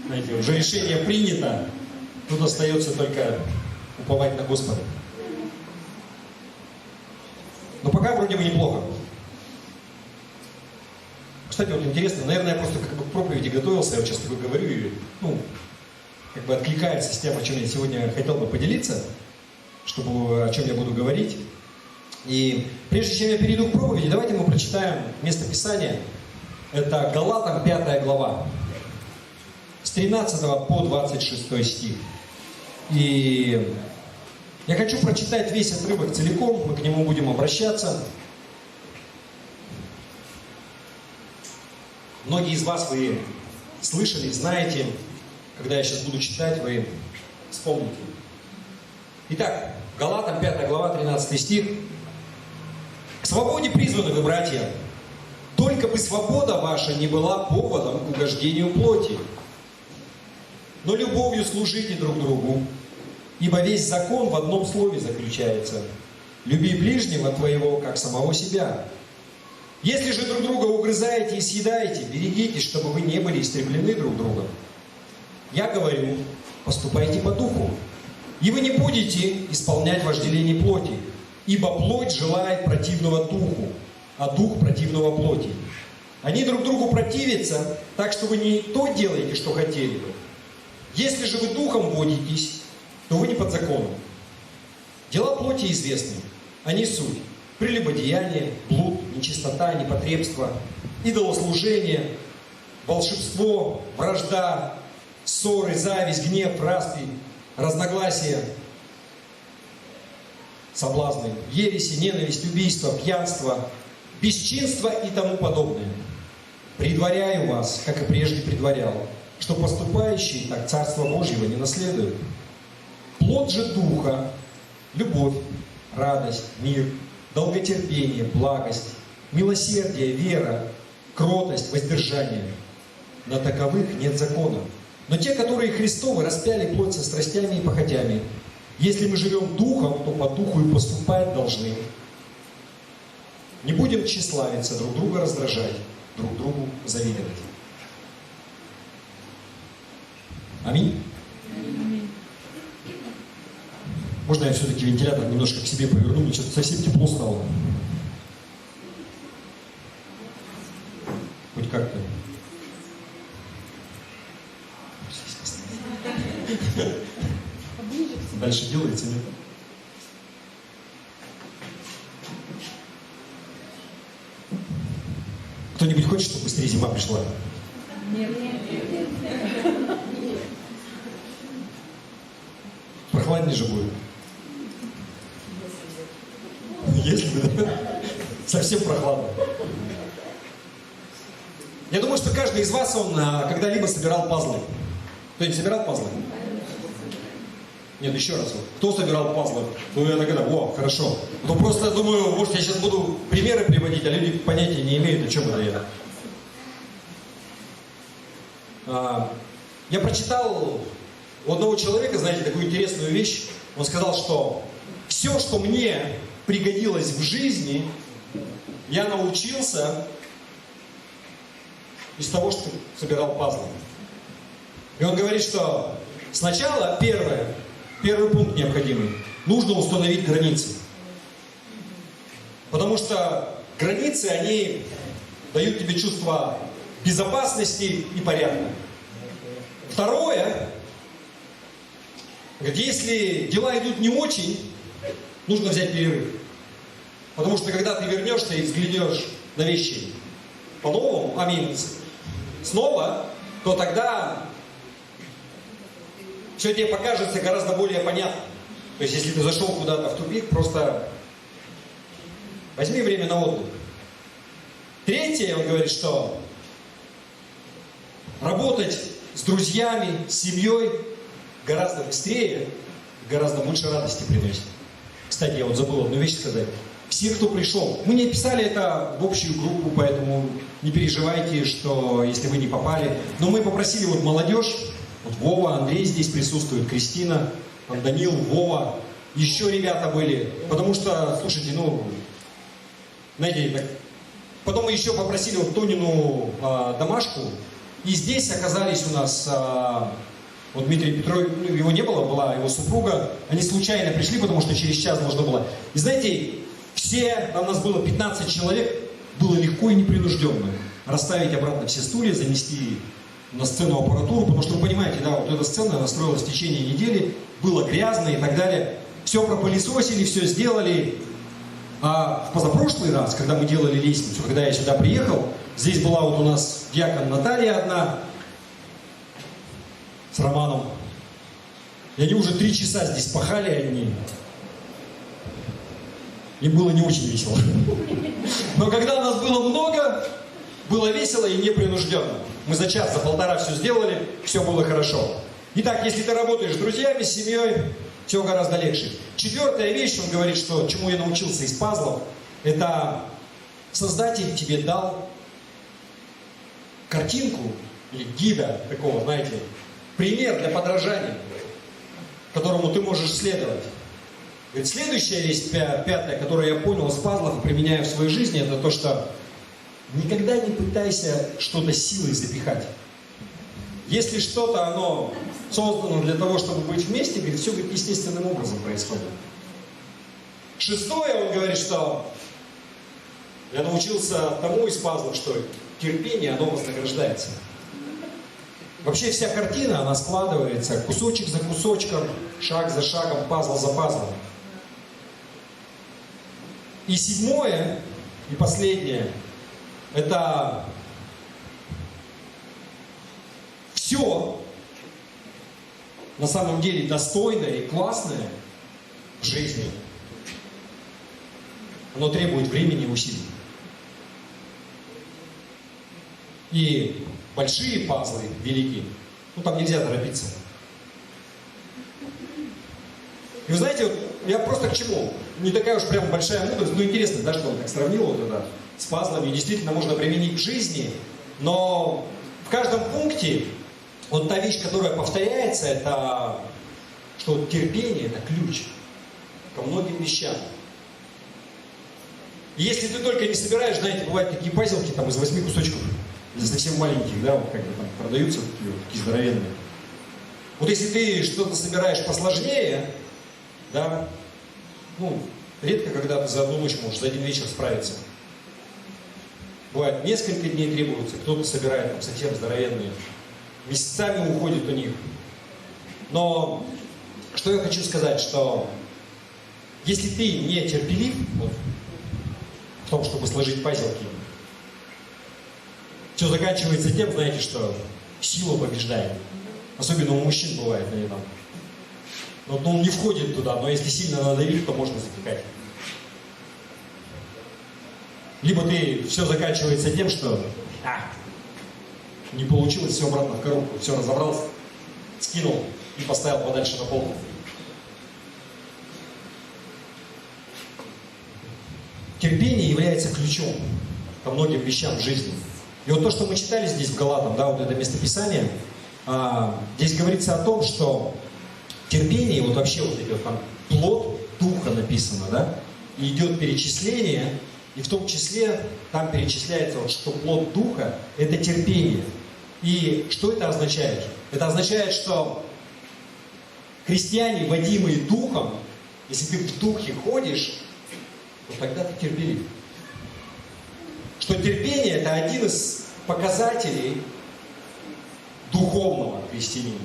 Знаете, уже решение принято. Тут остается только уповать на Господа. Но пока вроде бы неплохо. Кстати, вот интересно, наверное, я просто как бы к проповеди готовился, я вот сейчас такой говорю, и, ну, как бы откликается с тем, о чем я сегодня хотел бы поделиться, чтобы, о чем я буду говорить. И прежде чем я перейду к проповеди, давайте мы прочитаем место Писания. Это Галатам 5 глава, с 13 по 26 стих. И я хочу прочитать весь отрывок целиком, мы к нему будем обращаться. Многие из вас вы слышали, знаете, когда я сейчас буду читать, вы вспомните. Итак, Галатам 5 глава, 13 стих. «К свободе призваны вы, братья, только бы свобода ваша не была поводом к угождению плоти. Но любовью служите друг другу, ибо весь закон в одном слове заключается. Люби ближнего твоего, как самого себя. Если же друг друга угрызаете и съедаете, берегитесь, чтобы вы не были истреблены друг другом. Я говорю, поступайте по духу, и вы не будете исполнять вожделение плоти, ибо плоть желает противного духу, а дух противного плоти. Они друг другу противятся, так что вы не то делаете, что хотели бы. Если же вы духом водитесь, то вы не под законом. Дела плоти известны, они суть. Прелюбодеяние, блуд, нечистота, непотребство, идолослужение, волшебство, вражда, ссоры, зависть, гнев, распри, разногласия, соблазны, ереси, ненависть, убийство, пьянство, бесчинство и тому подобное. Предваряю вас, как и прежде предварял, что поступающие так Царство Божьего не наследуют. Плод же Духа – любовь, радость, мир, долготерпение, благость, милосердие, вера, кротость, воздержание. На таковых нет закона. Но те, которые Христовы, распяли плоть со страстями и похотями. Если мы живем духом, то по духу и поступать должны. Не будем тщеславиться, друг друга раздражать, друг другу завидовать. Аминь. Можно я все-таки вентилятор немножко к себе поверну? Мне что-то совсем тепло стало. Хоть как-то. Дальше делается, нет? Кто-нибудь хочет, чтобы быстрее зима пришла? Нет. Прохладнее же будет. Если бы, да? Совсем прохладно. Я думаю, что каждый из вас, он когда-либо собирал пазлы. Кто-нибудь собирал пазлы? Нет, еще раз. Кто собирал пазлы? Ну, я тогда, о, хорошо. Ну, просто думаю, может, я сейчас буду примеры приводить, а люди понятия не имеют, о чем это я. Я прочитал у одного человека, знаете, такую интересную вещь. Он сказал, что все, что мне пригодилось в жизни, я научился из того, что собирал пазлы. И он говорит, что сначала первый пункт необходимый, нужно установить границы. Потому что границы, они дают тебе чувство безопасности и порядка. Второе, говорит, если дела идут не очень, нужно взять перерыв. Потому что когда ты вернешься и взглянешь на вещи по-новому, снова, то тогда все тебе покажется гораздо более понятно. То есть, если ты зашел куда-то в тупик, просто возьми время на отдых. Третье, он говорит, что работать с друзьями, с семьей гораздо быстрее, гораздо больше радости приносит. Кстати, я вот забыл одну вещь сказать. Все, кто пришел, мы не писали это в общую группу, поэтому не переживайте, что если вы не попали. Но мы попросили вот молодежь, вот Вова, Андрей здесь присутствует, Кристина, там Данил, Вова, еще ребята были. Потому что, слушайте, ну, знаете, так, потом мы еще попросили вот Тонину домашку, и здесь оказались у нас вот Дмитрий Петрович, ну, его не было, была его супруга, они случайно пришли, потому что через час нужно было. И знаете, все, у нас было 15 человек, было легко и непринужденно расставить обратно все стулья, занести на сцену аппаратуру, потому что вы понимаете, да, вот эта сцена настроилась в течение недели, было грязно и так далее. Все пропылесосили, все сделали. А в позапрошлый раз, когда мы делали лестницу, когда я сюда приехал, здесь была вот у нас дьякон Наталья одна с Романом. И они уже 3 часа здесь пахали одни. Им было не очень весело. Но когда нас было много, было весело и непринужденно. Мы за час, за полтора все сделали, все было хорошо. Итак, если ты работаешь с друзьями, с семьей, все гораздо легче. 4-я вещь, он говорит, что чему я научился из пазлов, это Создатель тебе дал картинку или гида такого, знаете, пример для подражания, которому ты можешь следовать. Говорит, следующая вещь, 5-я, которую я понял из пазлов и применяю в своей жизни, это то, что никогда не пытайся что-то силой запихать. Если что-то, оно создано для того, чтобы быть вместе, говорит, все говорит, естественным образом происходит. 6-е, он говорит, что я научился тому из пазлов, что терпение, оно вознаграждается. Вообще вся картина, она складывается кусочек за кусочком, шаг за шагом, пазл за пазлом. И 7-е, и последнее, это все на самом деле достойное и классное в жизни. Оно требует времени и усилий. И большие пазлы, великие, ну там нельзя торопиться. И вы знаете, вот, я просто к чему? Не такая уж прям большая мудрость, но интересно, да, что он так сравнил вот это с пазлами. Действительно можно применить к жизни, но в каждом пункте вот та вещь, которая повторяется, это что терпение – это ключ ко многим вещам. И если ты только не собираешь, знаете, бывают такие пазелки там из 8 кусочков, совсем маленьких, да, вот как бы там продаются такие здоровенные. Вот если ты что-то собираешь посложнее, да, ну, редко когда ты за одну ночь можешь, за один вечер справиться. Бывает, несколько дней требуется, кто-то собирает там совсем здоровенные, месяцами уходит у них. Но что я хочу сказать, что если ты не терпелив вот, в том, чтобы сложить пазелки, все заканчивается тем, знаете, что сила побеждает. Особенно у мужчин бывает, наверное. Вот он не входит туда, но если сильно надавить, то можно запекать. Либо ты все заканчивается тем, что не получилось, все обратно в коробку, все разобрался, скинул и поставил подальше на полку. Терпение является ключом ко многим вещам в жизни. И вот то, что мы читали здесь в Галатам, да, вот это местописание, здесь говорится о том, что терпение, вот вообще вот идет там плод духа написано, да, и идет перечисление, и в том числе там перечисляется, вот, что плод духа – это терпение. И что это означает? Это означает, что христиане, водимые духом, если ты в духе ходишь, то тогда ты терпелив. Что терпение – это один из показателей духовного христианина,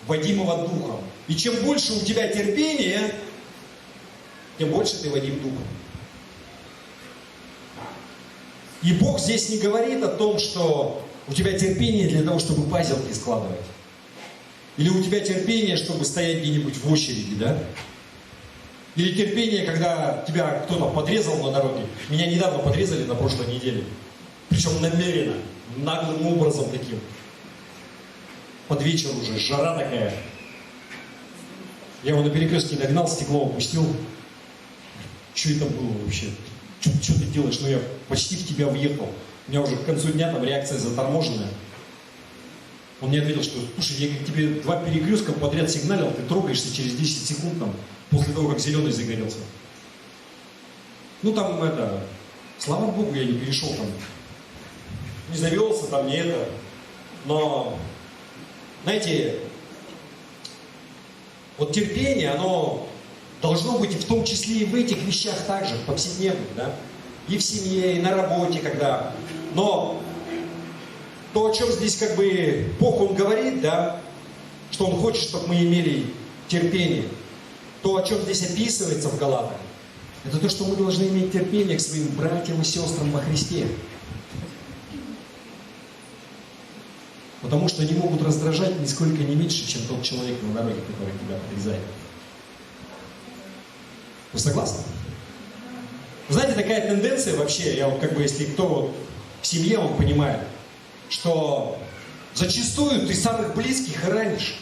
водимого духом. И чем больше у тебя терпения, тем больше ты водим духом. И Бог здесь не говорит о том, что у тебя терпение для того, чтобы пазелки складывать. Или у тебя терпение, чтобы стоять где-нибудь в очереди, да? Или терпение, когда тебя кто-то подрезал на дороге. Меня недавно подрезали на прошлой неделе. Причем намеренно, наглым образом таким. Под вечер уже, жара такая. Я его на перекрестке догнал, стекло опустил. Что это было вообще? Что ты делаешь? Ну я почти в тебя въехал. У меня уже к концу дня там реакция заторможенная. Он мне ответил, что слушай, я как тебе 2 перекрестка подряд сигналил, ты трогаешься через 10 секунд там, после того, как зеленый загорелся. Ну там это, слава богу, я не перешел там. Не завелся там, не это. Но, знаете, вот терпение, оно должно быть и в том числе и в этих вещах также, в повседневных, да? И в семье, и на работе, когда. Но то, о чем здесь как бы Бог, Он говорит, да, что Он хочет, чтобы мы имели терпение. То, о чем здесь описывается в Галатах, это то, что мы должны иметь терпение к своим братьям и сестрам во Христе. Потому что они могут раздражать нисколько не меньше, чем тот человек на дороге, который тебя подрезает. Вы согласны? Вы знаете, такая тенденция вообще, я вот как бы, если кто вот в семье, он понимает, что зачастую ты самых близких и ранишь.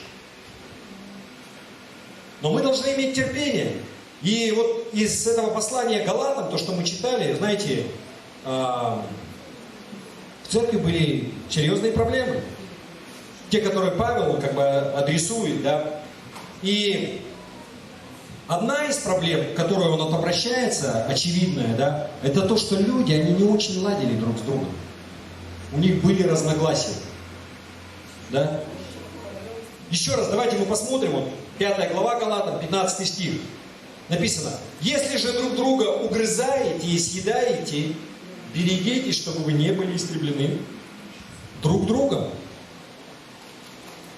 Но мы должны иметь терпение. И вот из этого послания Галатам, то, что мы читали, знаете, в церкви были серьезные проблемы. Те, которые Павел как бы адресует, да. И одна из проблем, к которой он обращается, очевидная, да, это то, что люди, они не очень ладили друг с другом. У них были разногласия. Да? Еще раз, давайте мы посмотрим, вот 5 глава Галатам, 15 стих. Написано: «Если же друг друга угрызаете и съедаете, берегитесь, чтобы вы не были истреблены друг другом».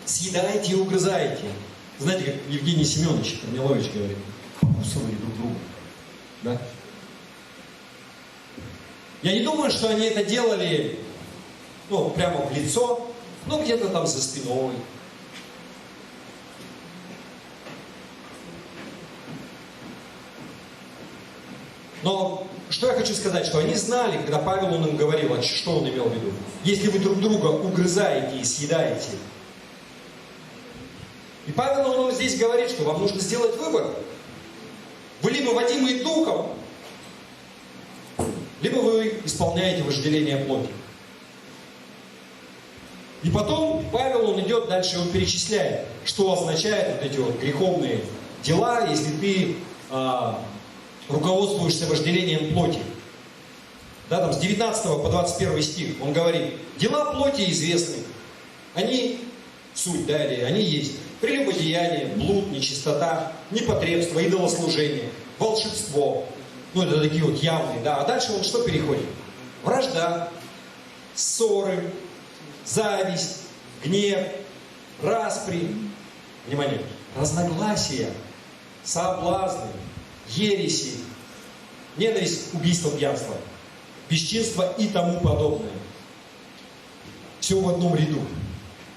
Съедаете и угрызаете. Знаете, как Евгений Семенович Корнилович говорит, покусывали друг друга. Да? Я не думаю, что они это делали, ну, прямо в лицо, ну, где-то там за спиной. Но что я хочу сказать, что они знали, когда Павел он им говорил, что он имел в виду. Если вы друг друга угрызаете и съедаете. И Павел он здесь говорит, что вам нужно сделать выбор. Вы либо водимые духом, либо вы исполняете вожделение плоти. И потом Павел он идет дальше, он перечисляет, что означает вот эти вот греховные дела, если ты руководствуешься вожделением плоти. Да, там с 19 по 21 стих он говорит: дела плоти известны. Они суть, да, или они есть. Прелюбодеяние, блуд, нечистота, непотребство, идолослужение, волшебство. Ну, это такие вот явные, да. А дальше он что переходит? Вражда, ссоры, зависть, гнев, распри, внимание, разногласия, соблазны, ереси, ненависть, убийство, пьянство, бесчинство и тому подобное. Все в одном ряду.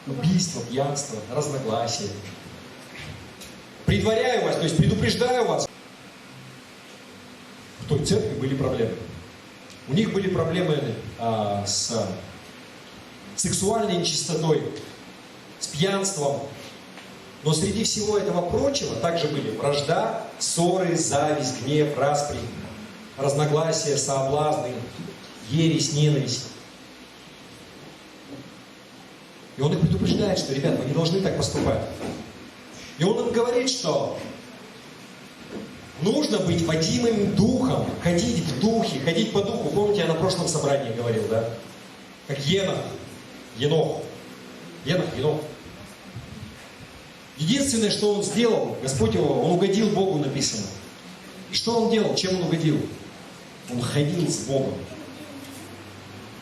Убийство, пьянство, разногласия. Предваряю вас, то есть предупреждаю вас. В той церкви были проблемы. У них были проблемы с сексуальной нечистотой, с пьянством. Но среди всего этого прочего также были вражда, ссоры, зависть, гнев, распри, разногласия, соблазны, ересь, ненависть. И он их предупреждает, что, ребят, вы не должны так поступать. И он им говорит, что нужно быть водимым духом, ходить в духе, ходить по духу. Помните, я на прошлом собрании говорил, да? Как Енох. Единственное, что он сделал, Господь его, он угодил Богу, написано. И что он делал? Чем он угодил? Он ходил с Богом.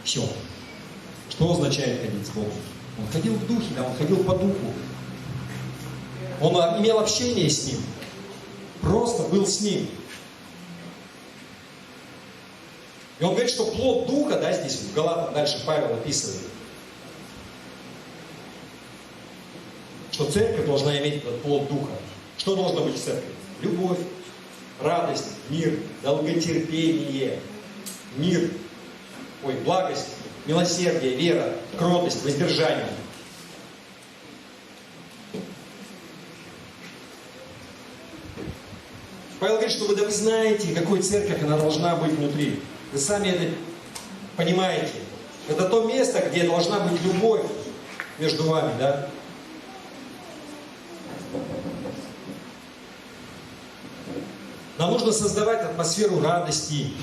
Все. Что означает ходить с Богом? Он ходил в духе, да, он ходил по духу. Он имел общение с ним. Просто был с ним. И он говорит, что плод духа, да, здесь в Галатах дальше Павел описывает, что церковь должна иметь этот плод духа. Что должно быть в церкви? Любовь, радость, мир, долготерпение, мир, благость, милосердие, вера, кротость, воздержание. Павел говорит, что вы знаете, какой церковь она должна быть внутри. Вы сами это понимаете. Это то место, где должна быть любовь между вами, да? Нам нужно создавать атмосферу радости.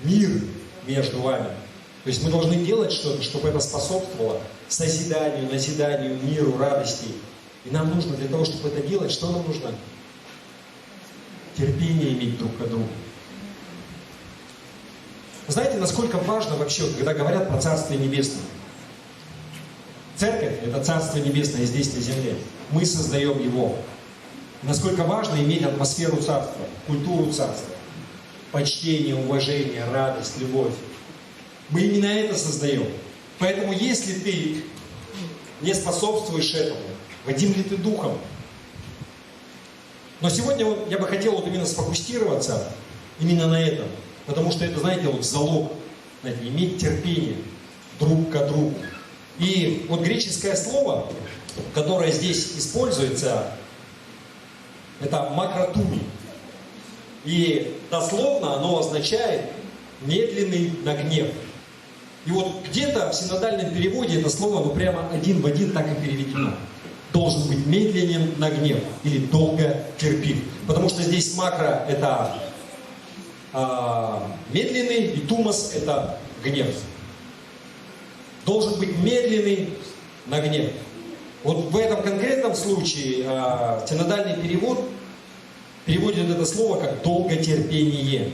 Мир между вами. То есть мы должны делать что-то, чтобы это способствовало созиданию, назиданию, миру, радости. И нам нужно для того, чтобы это делать, что нам нужно? Терпение иметь друг к другу. Знаете, насколько важно вообще, когда говорят про Царствие Небесное? Церковь – это Царство Небесное здесь на земле. Мы создаем его. Насколько важно иметь атмосферу Царства, культуру Царства. Почтение, уважение, радость, любовь. Мы именно это создаем. Поэтому если ты не способствуешь этому, водим ли ты духом? Но сегодня я бы хотел именно сфокусироваться именно на этом. Потому что это, знаете, залог, иметь терпение друг к другу. И греческое слово, которое здесь используется, это макротуми. И дословно оно означает медленный на гнев. И где-то в синодальном переводе это слово прямо один в один так и переведено. Должен быть медленен на гнев или долго терпим. Потому что здесь макро это медленный, и тумос это гнев. Должен быть медленный на гнев. В этом конкретном случае синодальный перевод переводит это слово как долготерпение.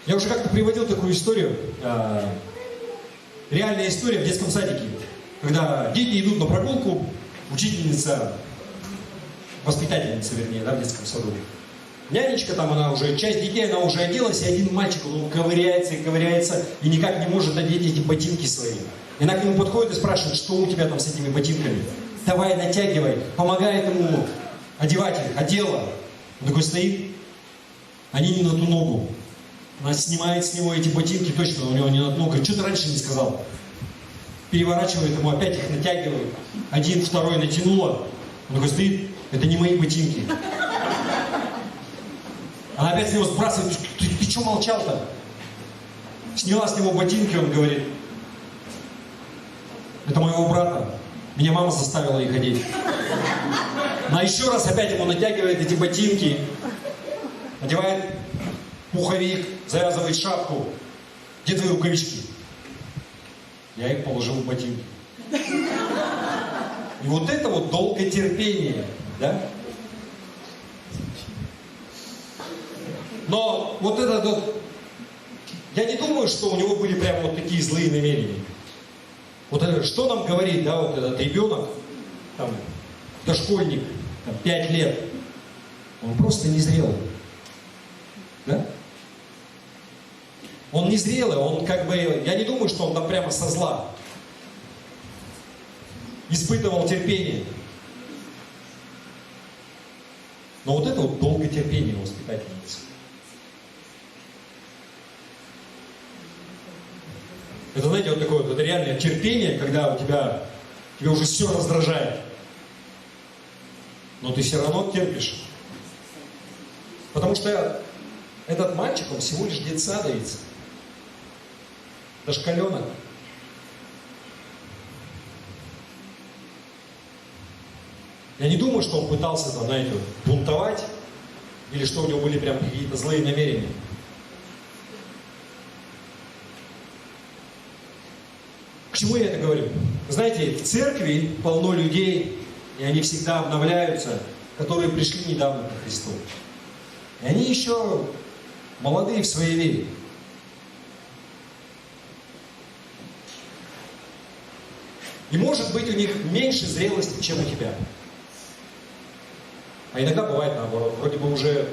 Я уже как-то приводил такую историю, реальная история в детском садике, когда дети идут на прогулку, учительница, воспитательница, вернее, в детском саду. Нянечка часть детей, она уже оделась, и один мальчик, ковыряется и ковыряется, и никак не может одеть эти ботинки свои. И она к нему подходит и спрашивает, что у тебя там с этими ботинками? Давай, натягивай, помогает ему одевать их, одела. Он такой стоит, они не на ту ногу. Она снимает с него эти ботинки, точно у него не на ту ногу. Говорит, что ты раньше не сказал? Переворачивает ему, опять их натягивает. Один, второй натянула. Он такой стоит, это не мои ботинки. Она опять с него сбрасывает, ты что молчал-то? Сняла с него ботинки, он говорит, это моего брата, меня мама заставила их одеть. Она еще раз опять ему натягивает эти ботинки, одевает пуховик, завязывает шапку. Где твои рукавички? Я их положил в ботинки. И это долготерпение, да? Но я не думаю, что у него были прямо такие злые намерения. Что нам говорит, этот ребенок, дошкольник, 5 лет, он просто незрелый. Да? Он незрелый, я не думаю, что он прямо со зла испытывал терпение. Но это долготерпение воспитательницы. Это, знаете, это реальное терпение, когда тебя уже все раздражает. Но ты все равно терпишь. Потому что этот мальчик, он всего лишь детсадовец. Дошкаленок. Я не думаю, что он пытался, бунтовать, или что у него были прям какие-то злые намерения. К чему я это говорю? Знаете, в церкви полно людей, и они всегда обновляются, которые пришли недавно ко Христу. И они еще молодые в своей вере. И может быть у них меньше зрелости, чем у тебя. А иногда бывает наоборот. Вроде бы уже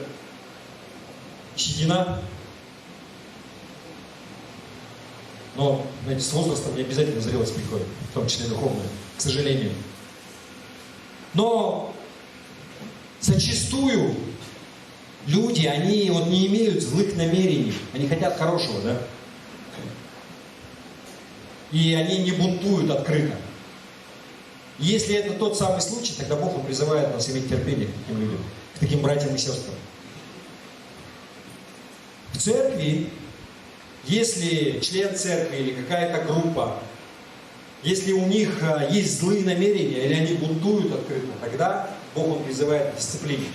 седина. Но, знаете, с возрастом не обязательно зрелость приходит, в том числе духовная, к сожалению. Но зачастую люди, они вот не имеют злых намерений, они хотят хорошего, да? И они не бунтуют открыто. Если это тот самый случай, тогда Бог Он призывает нас иметь терпение к таким людям, к таким братьям и сестрам. В церкви, если член церкви или какая-то группа, если у них есть злые намерения или они бунтуют открыто, тогда Бог Он призывает к дисциплине.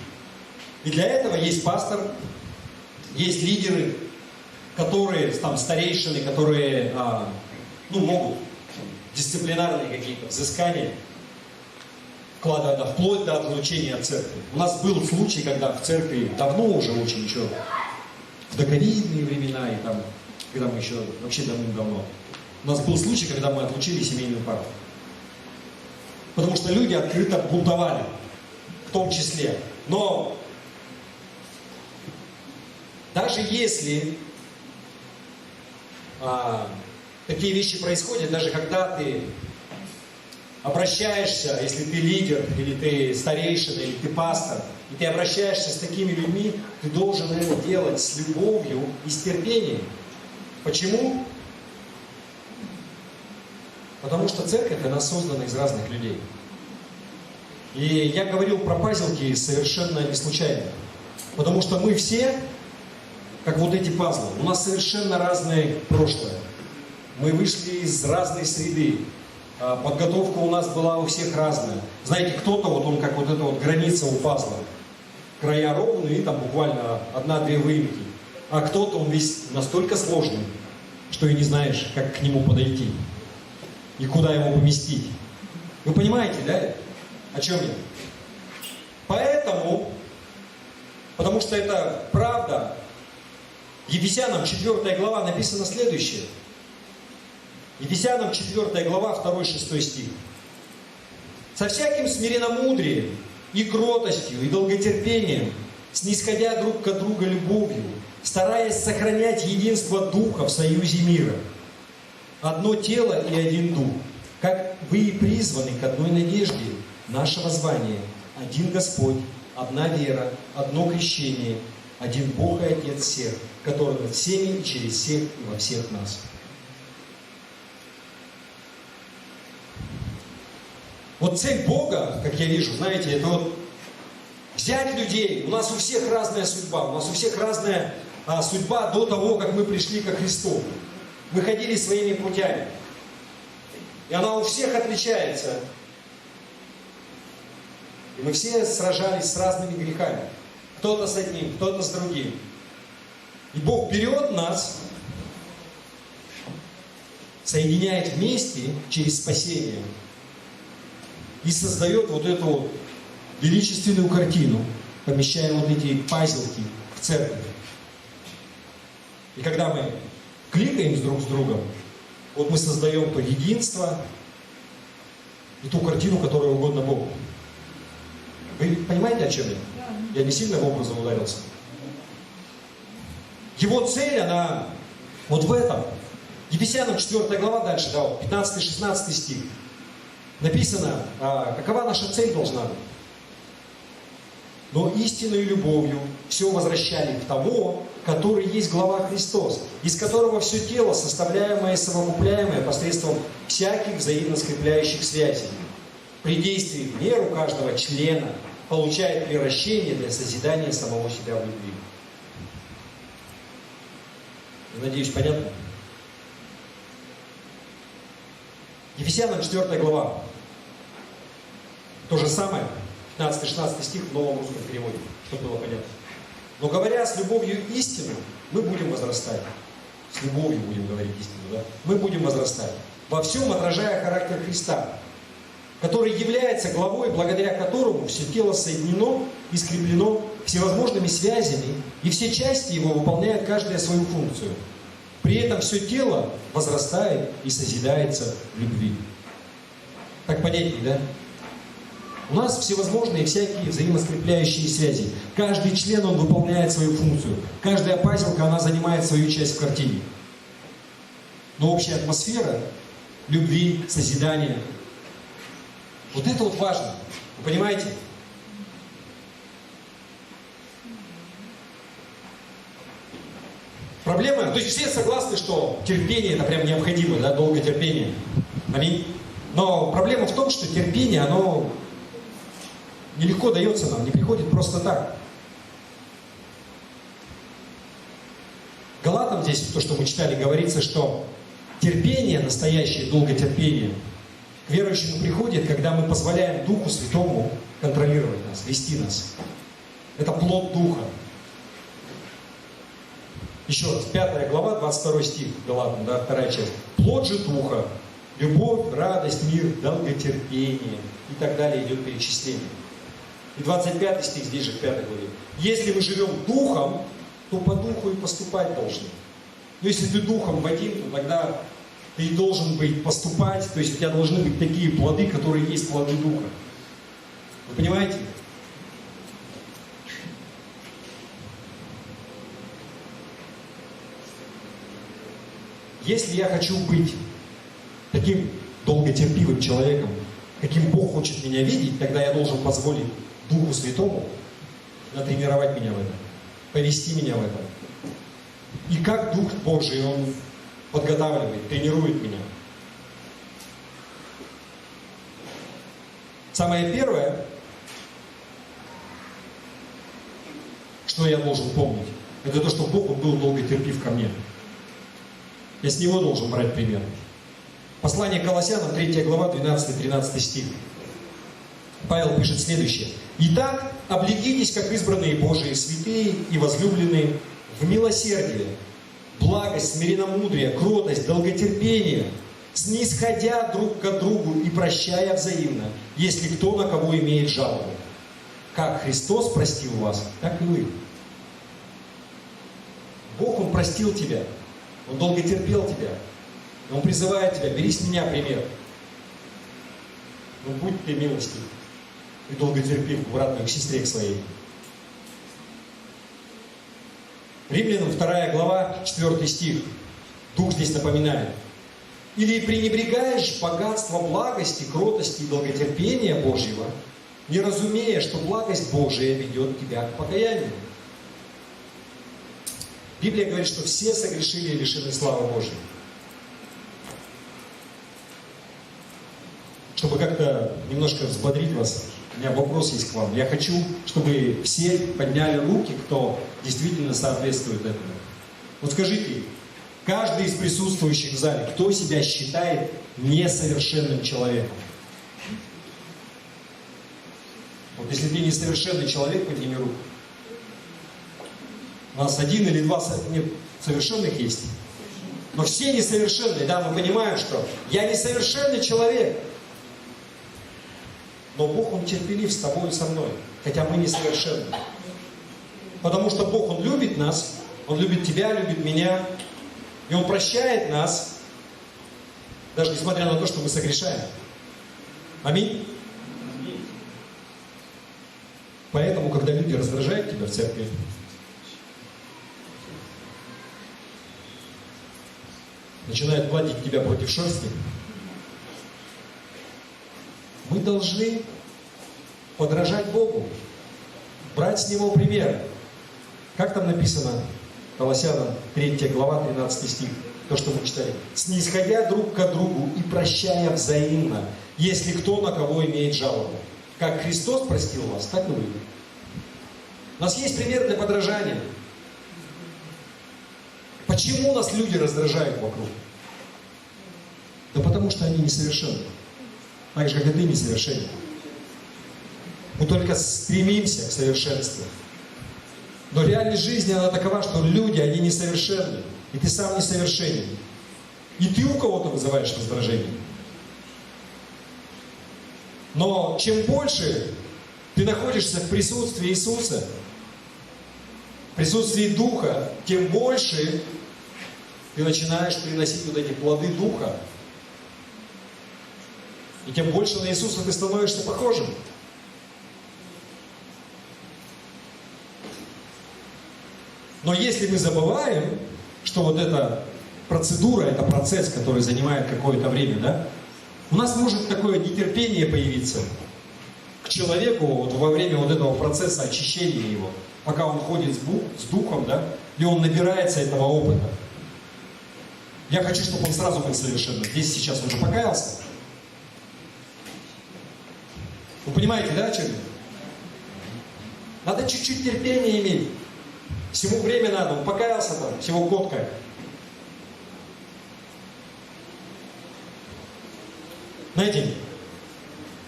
И для этого есть пастор, есть лидеры, которые, там, старейшины, которые могут дисциплинарные какие-то взыскания вкладывать, вплоть до отлучения от церкви. У нас был случай, когда в церкви давно уже очень еще, в доковидные времена, и там, когда мы еще вообще давным-давно, у нас был случай, когда мы отлучили семейную пару. Потому что люди открыто бунтовали, в том числе. Но даже если такие вещи происходят, даже когда ты обращаешься, если ты лидер, или ты старейшина, или ты пастор, и ты обращаешься с такими людьми, ты должен это делать с любовью и с терпением. Почему? Потому что церковь, она создана из разных людей. И я говорил про пазлики совершенно не случайно. Потому что мы все, как вот эти пазлы, у нас совершенно разное прошлое. Мы вышли из разной среды. Подготовка у нас была у всех разная. Знаете, кто-то, вот он как вот эта вот граница у пазла. Края ровные, и там буквально 1-2 выемки. А кто-то, он весь настолько сложный, что и не знаешь, как к нему подойти. И куда его поместить. Вы понимаете, да? О чем я? Поэтому, потому что это правда, Ефесянам 4 глава написано следующее. Ефесянам 4 глава, 2-6 стих. «Со всяким смиренномудрием и кротостью, и долготерпением, снисходя друг к другу любовью, стараясь сохранять единство Духа в союзе мира, одно тело и один Дух, как вы и призваны к одной надежде нашего звания, один Господь, одна вера, одно крещение, один Бог и Отец всех, который над всеми и через всех и во всех нас». Вот цель Бога, как я вижу, знаете, это вот взять людей. У нас у всех разная судьба. У нас у всех разная судьба до того, как мы пришли ко Христу. Мы ходили своими путями. И она у всех отличается. И мы все сражались с разными грехами. Кто-то с одним, кто-то с другим. И Бог берет нас, соединяет вместе через спасение. И создает вот эту вот величественную картину, помещая вот эти пазлики в церковь. И когда мы кликаем друг с другом, вот мы создаем то единство и ту картину, которая угодна Богу. Вы понимаете, о чем я? Я не сильно в образом ударился. Его цель, она вот в этом. Ефесянам 4 глава дальше, да, 15-16 стих. Написано, какова наша цель должна быть. Но истинной любовью все возвращали к тому, который есть глава Христос, из которого все тело, составляемое и совокупляемое посредством всяких взаимно скрепляющих связей, при действии в меру каждого члена получает превращение для созидания самого себя в любви. Надеюсь, понятно? Ефесянам 4 глава. То же самое, 15-16 стих в новом русском переводе, чтобы было понятно. Но говоря с любовью истину, мы будем возрастать. С любовью будем говорить истину, да? Мы будем возрастать. Во всем отражая характер Христа, который является главой, благодаря которому все тело соединено и скреплено всевозможными связями, и все части его выполняют каждая свою функцию. При этом все тело возрастает и созидается в любви. Так понятнее, да? У нас всевозможные всякие взаимоскрепляющие связи. Каждый член, он выполняет свою функцию. Каждая пазлка, она занимает свою часть в картине. но общая атмосфера любви, созидания. Вот это вот важно. Вы понимаете? Проблема, то есть все согласны, что терпение это прям необходимо, да, долгое терпение. Аминь. Но проблема в том, что терпение, оно нелегко дается нам, не приходит просто так. Галатам здесь, то, что мы читали, говорится, что терпение, настоящее долготерпение, к верующему приходит, когда мы позволяем Духу Святому контролировать нас, вести нас. Это плод Духа. Еще раз, 5 глава, 22 стих Галатам, да, 2 часть. Плод же Духа, любовь, радость, мир, долготерпение и так далее идет перечисление. И 25 стих здесь же в 5 главе. Если мы живем Духом, то по Духу и поступать должны. Но если ты Духом водим, то тогда ты и должен быть поступать, то есть у тебя должны быть такие плоды, которые есть плоды Духа. Вы понимаете? Если я хочу быть таким долготерпивым человеком, каким Бог хочет меня видеть, тогда я должен позволить Духу Святому натренировать меня в этом, повести меня в этом. И как Дух Божий, Он подготавливает, тренирует меня. Самое первое, что я должен помнить, это то, что Бог был долготерпив ко мне. Я с Него должен брать пример. Послание к Колоссянам, 3 глава, 12-13 стих. Павел пишет следующее. «Итак, облегитесь, как избранные Божии святые и возлюбленные, в милосердие, благость, смиренномудрие, кротость, долготерпение, снисходя друг к другу и прощая взаимно, если кто на кого имеет жалобу. Как Христос простил вас, так и вы». Бог, Он простил тебя. Он долго терпел тебя. Он призывает тебя, бери с меня пример. Ну будь ты милостив и долго терпив к брату и к сестре к своей. Римлянам 2 глава, 4 стих. Дух здесь напоминает. Или пренебрегаешь богатство благости, кротости и долготерпения Божьего, не разумея, что благость Божия ведет тебя к покаянию. Библия говорит, что все согрешили и лишены славы Божьей. Чтобы как-то немножко взбодрить вас, у меня вопрос есть к вам. Я хочу, чтобы все подняли руки, кто действительно соответствует этому. Вот скажите, каждый из присутствующих в зале, кто себя считает несовершенным человеком? Вот если ты несовершенный человек, подними руку. У нас 1 или 2 совершенных есть. Но все несовершенные, да, мы понимаем, что я несовершенный человек. Но Бог, Он терпелив с тобой и со мной, хотя мы несовершенны. Потому что Бог, Он любит нас, Он любит тебя, любит меня, и Он прощает нас, даже несмотря на то, что мы согрешаем. Аминь. Поэтому, когда люди раздражают тебя в церкви, начинают гладить тебя против шерсти, мы должны подражать Богу, брать с Него пример. Как там написано, Колоссянам 3 глава, 13 стих, то, что мы читали. «Снисходя друг к другу и прощая взаимно, если кто на кого имеет жалобу. Как Христос простил вас, так и вы». У нас есть пример для подражания. Почему нас люди раздражают вокруг? Да потому что они несовершенны. Так же, как и ты несовершенен. Мы только стремимся к совершенству. Но реальность жизни, она такова, что люди, они несовершенны. И ты сам несовершенен. И ты у кого-то вызываешь раздражение. Но чем больше ты находишься в присутствии Иисуса, в присутствии Духа, тем больше ты начинаешь приносить вот эти плоды Духа. И тем больше на Иисуса ты становишься похожим. Но если мы забываем, что вот это процедура, это процесс, который занимает какое-то время, да? У нас может такое нетерпение появиться к человеку вот во время вот этого процесса очищения его, пока он ходит с духом, да, и он набирается этого опыта. Я хочу, чтобы он сразу был совершенным. Здесь сейчас он же покаялся. Вы понимаете, да, о чем я? Надо чуть-чуть терпения иметь. Всему время надо. Он покаялся там, всего год как. Знаете,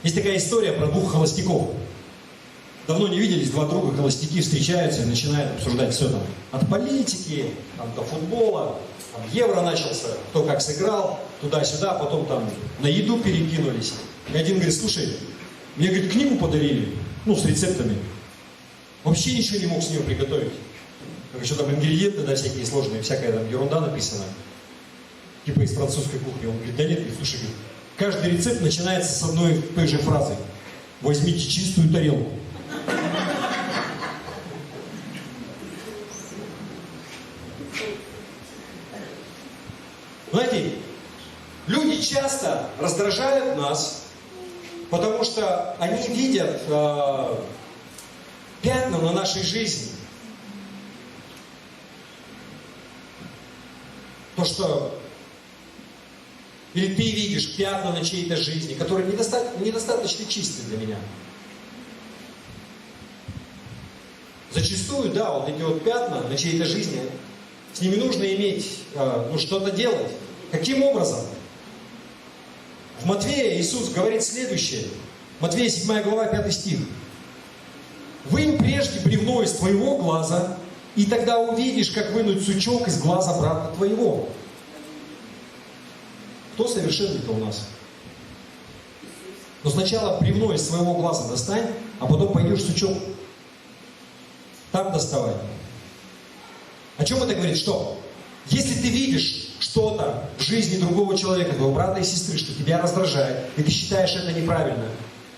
есть такая история про двух холостяков. Давно не виделись, два друга холостяки встречаются и начинают обсуждать все там. От политики, там, до футбола, там, евро начался, кто как сыграл, туда-сюда, потом там на еду перекинулись. И один говорит, слушай, мне, говорит, книгу подарили, ну, с рецептами. Вообще ничего не мог с нее приготовить. Еще там ингредиенты, да, всякие сложные, всякая там ерунда написана. Типа из французской кухни. Он говорит, да нет, слушай, говорит, каждый рецепт начинается с одной и той же фразы. Возьмите чистую тарелку. Знаете, люди часто раздражают нас, потому что они видят пятна на нашей жизни. То, что или ты видишь пятна на чьей-то жизни, которые недостаточно чистые для меня. Зачастую, да, вот эти вот пятна на чьей-то жизни, с ними нужно иметь, что-то делать. Каким образом? В Матфея Иисус говорит следующее. Матфея 7 глава, 5 стих. «Вынь прежде бревно из твоего глаза, и тогда увидишь, как вынуть сучок из глаза брата твоего». Кто совершенный-то у нас? Но сначала бревно из своего глаза достань, а потом пойдешь сучок там доставай. О чем это говорит? Что? Если ты видишь что-то в жизни другого человека, твоего брата и сестры, что тебя раздражает, и ты считаешь это неправильно,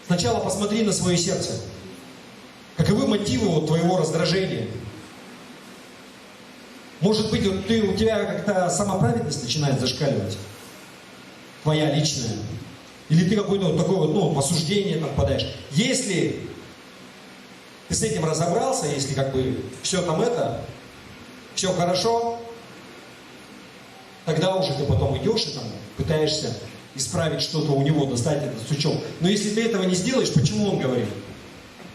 сначала посмотри на свое сердце. Каковы мотивы вот твоего раздражения? Может быть, вот у тебя как-то самоправедность начинает зашкаливать? Твоя личная. Или ты какое-то вот такое вот, в осуждение там подаешь. Если ты с этим разобрался, если как бы все там все хорошо, тогда уже ты потом идешь и там пытаешься исправить что-то у него, достать этот сучок. Но если ты этого не сделаешь, почему он говорит,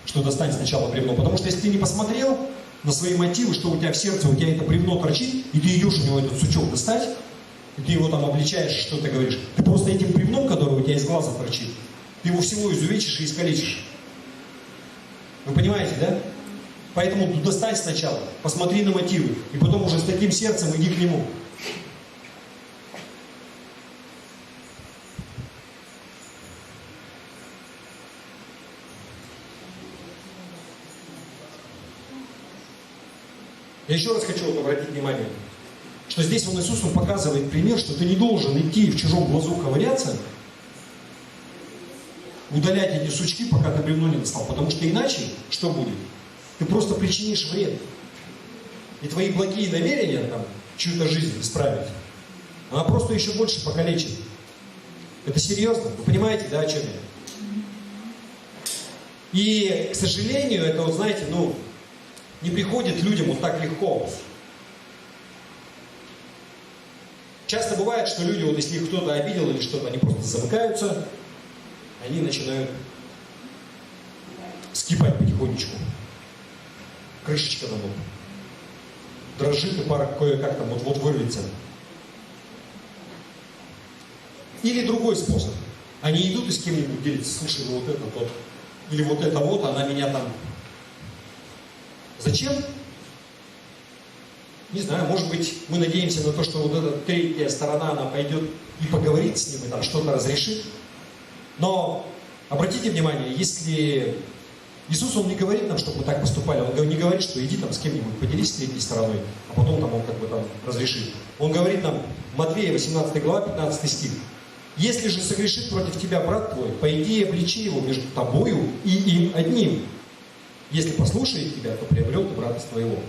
что достань сначала бревно? Потому что если ты не посмотрел на свои мотивы, что у тебя в сердце, у тебя это бревно торчит, и ты идешь у него этот сучок достать, и ты его там обличаешь, что ты говоришь, ты просто этим бревном, которое у тебя из глаза торчит, ты его всего изувечишь и искалечишь. Вы понимаете, да? Поэтому достань сначала, посмотри на мотивы, и потом уже с таким сердцем иди к нему. Я еще раз хочу обратить внимание, что здесь Иисус показывает пример, что ты не должен идти в чужом глазу ковыряться, удалять эти сучки, пока ты бревно не достал. Потому что иначе, что будет? Ты просто причинишь вред. И твои благие намерения, там, чью-то жизнь исправить, она просто еще больше покалечит. Это серьезно? Вы понимаете, да, о чем я? И, к сожалению, это, вот знаете, не приходит людям вот так легко. Часто бывает, что люди, вот если их кто-то обидел или что-то, они просто замыкаются, они начинают скипать потихонечку. Крышечка на лоб. Дрожит и пара кое-как там вот вырвется. Или другой способ. Они идут и с кем-нибудь делятся. Слушай, вот это вот. Или вот это вот, она меня там... Зачем? Не знаю, может быть, мы надеемся на то, что вот эта третья сторона, она пойдет и поговорит с ним, и там что-то разрешит. Но обратите внимание, если Иисус, Он не говорит нам, чтобы мы так поступали, Он не говорит, что иди там с кем-нибудь, поделись с третьей стороной, а потом там Он как бы там разрешит. Он говорит нам, Матфея 18 глава, 15 стих. Если же согрешит против тебя брат твой, пойди и обличи его между тобою и им одним. Если послушает тебя, то приобрел ты брата твоего.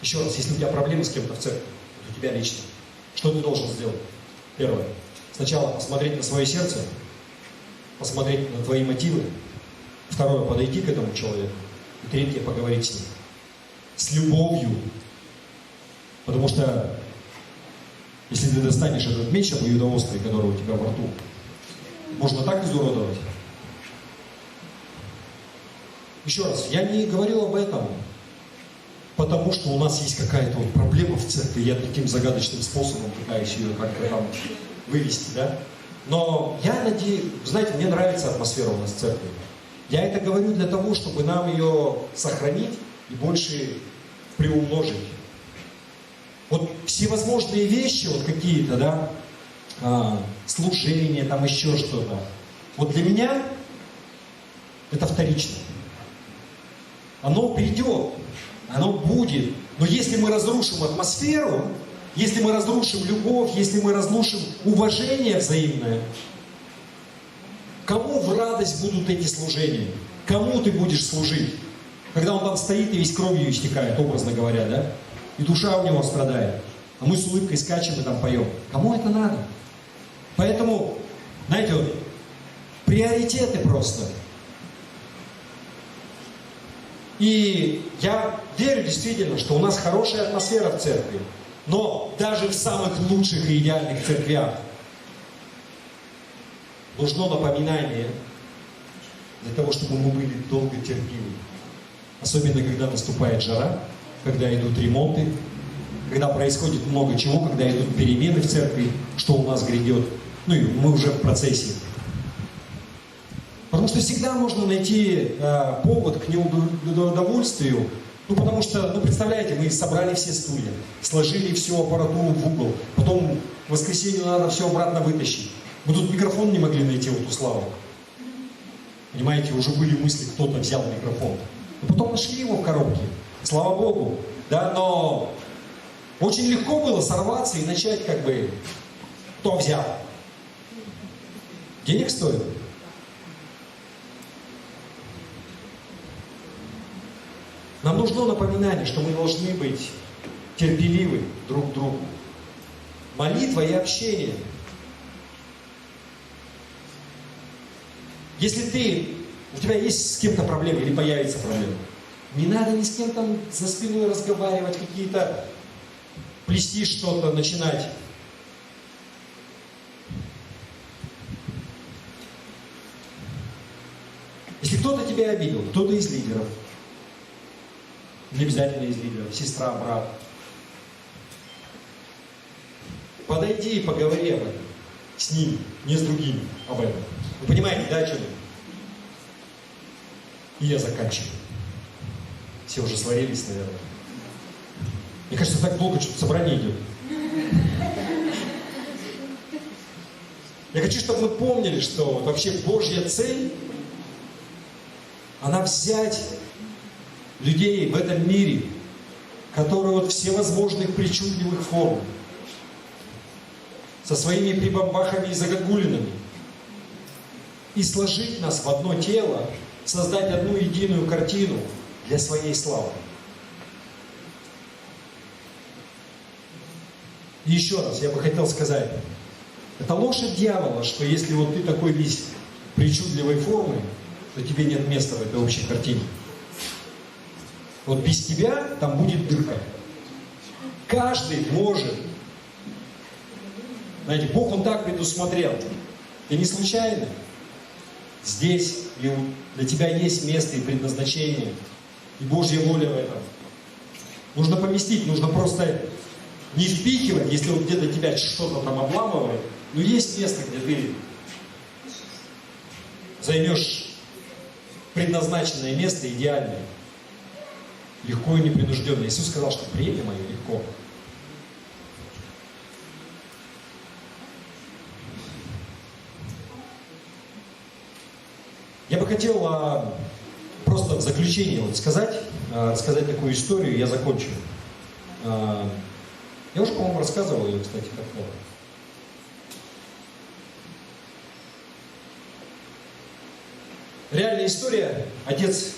Еще раз, если у тебя проблемы с кем-то в церкви, у тебя лично, что ты должен сделать? Первое. Сначала посмотреть на свое сердце, посмотреть на твои мотивы. Второе, подойти к этому человеку. И третье, поговорить с ним. С любовью. Потому что, если ты достанешь этот меч обоюдоострый, который у тебя во рту, можно так изуродовать. Еще раз, я не говорил об этом, потому что у нас есть какая-то вот проблема в церкви, я таким загадочным способом пытаюсь ее как-то там вывести, да? Но я надеюсь, знаете, мне нравится атмосфера у нас в церкви. Я это говорю для того, чтобы нам ее сохранить и больше приумножить. Вот всевозможные вещи, вот какие-то, да, служение, там еще что-то. Вот для меня это вторично. Оно придет, оно будет. Но если мы разрушим атмосферу, если мы разрушим любовь, если мы разрушим уважение взаимное, кому в радость будут эти служения? Кому ты будешь служить? Когда он там стоит и весь кровью истекает, образно говоря, да? И душа у него страдает. А мы с улыбкой скачем и там поем. Кому это надо? Поэтому, знаете, вот, приоритеты просто. И я верю действительно, что у нас хорошая атмосфера в церкви. Но даже в самых лучших и идеальных церквях нужно напоминание для того, чтобы мы были долго терпимы. Особенно, когда наступает жара, когда идут ремонты, когда происходит много чего, когда идут перемены в церкви, что у нас грядет. Ну и мы уже в процессе. Потому что всегда можно найти повод к неудовольствию. Ну, потому что, ну, представляете, мы собрали все стулья, сложили всю аппаратуру в угол, потом в воскресенье надо все обратно вытащить. Мы тут микрофон не могли найти, вот у Славы. Понимаете, уже были мысли, кто-то взял микрофон. Но потом нашли его в коробке. Слава Богу. Да, но очень легко было сорваться и начать как бы, кто взял. Денег стоит. Нам нужно напоминание, что мы должны быть терпеливы друг к другу. Молитва и общение. Если у тебя есть с кем-то проблемы или появится проблема, не надо ни с кем там за спиной разговаривать, какие-то плести что-то, начинать. Если кто-то тебя обидел, кто-то из лидеров, не обязательно из лидеров, сестра, брат, подойди и поговори об этом с ним, не с другими об этом. Вы понимаете, да, о чем я? И я заканчиваю. Все уже сварились, наверное. Мне кажется, так долго что-то собрание идет. Я хочу, чтобы мы помнили, что вообще Божья цель, она взять людей в этом мире, которые от всевозможных причудливых форм, со своими прибамбахами и загогулинами, и сложить нас в одно тело, создать одну единую картину для своей славы. И еще раз я бы хотел сказать, это ложь от дьявола, что если вот ты такой весь причудливой формы, то тебе нет места в этой общей картине. Вот без тебя там будет дырка. Каждый может. Знаете, Бог Он так предусмотрел. Ты не случайно. Здесь для тебя есть место и предназначение. И Божья воля в этом. Нужно поместить, нужно просто не впихивать, если вот где-то тебя что-то там обламывает. Но есть место, где ты займешь предназначенное место идеальное. Легко и непринужденно. Иисус сказал, что бремя мое легко. Я бы хотел просто в заключение рассказать такую историю, я закончу. Я уже, по-моему, рассказывал ее, кстати, как-то. Реальная история. Отец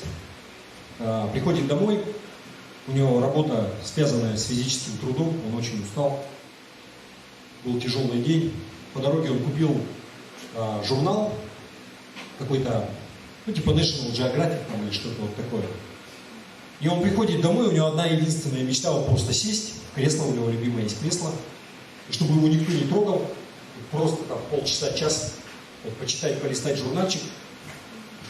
приходит домой У него работа, связанная с физическим трудом, он очень устал. Был тяжелый день. По дороге он купил журнал какой-то, ну типа National Geographic там, или что-то вот такое. И он приходит домой, у него одна единственная мечта, вот просто сесть в кресло, у него любимое есть кресло, и чтобы его никто не трогал, просто там полчаса-час вот, почитать, полистать журнальчик,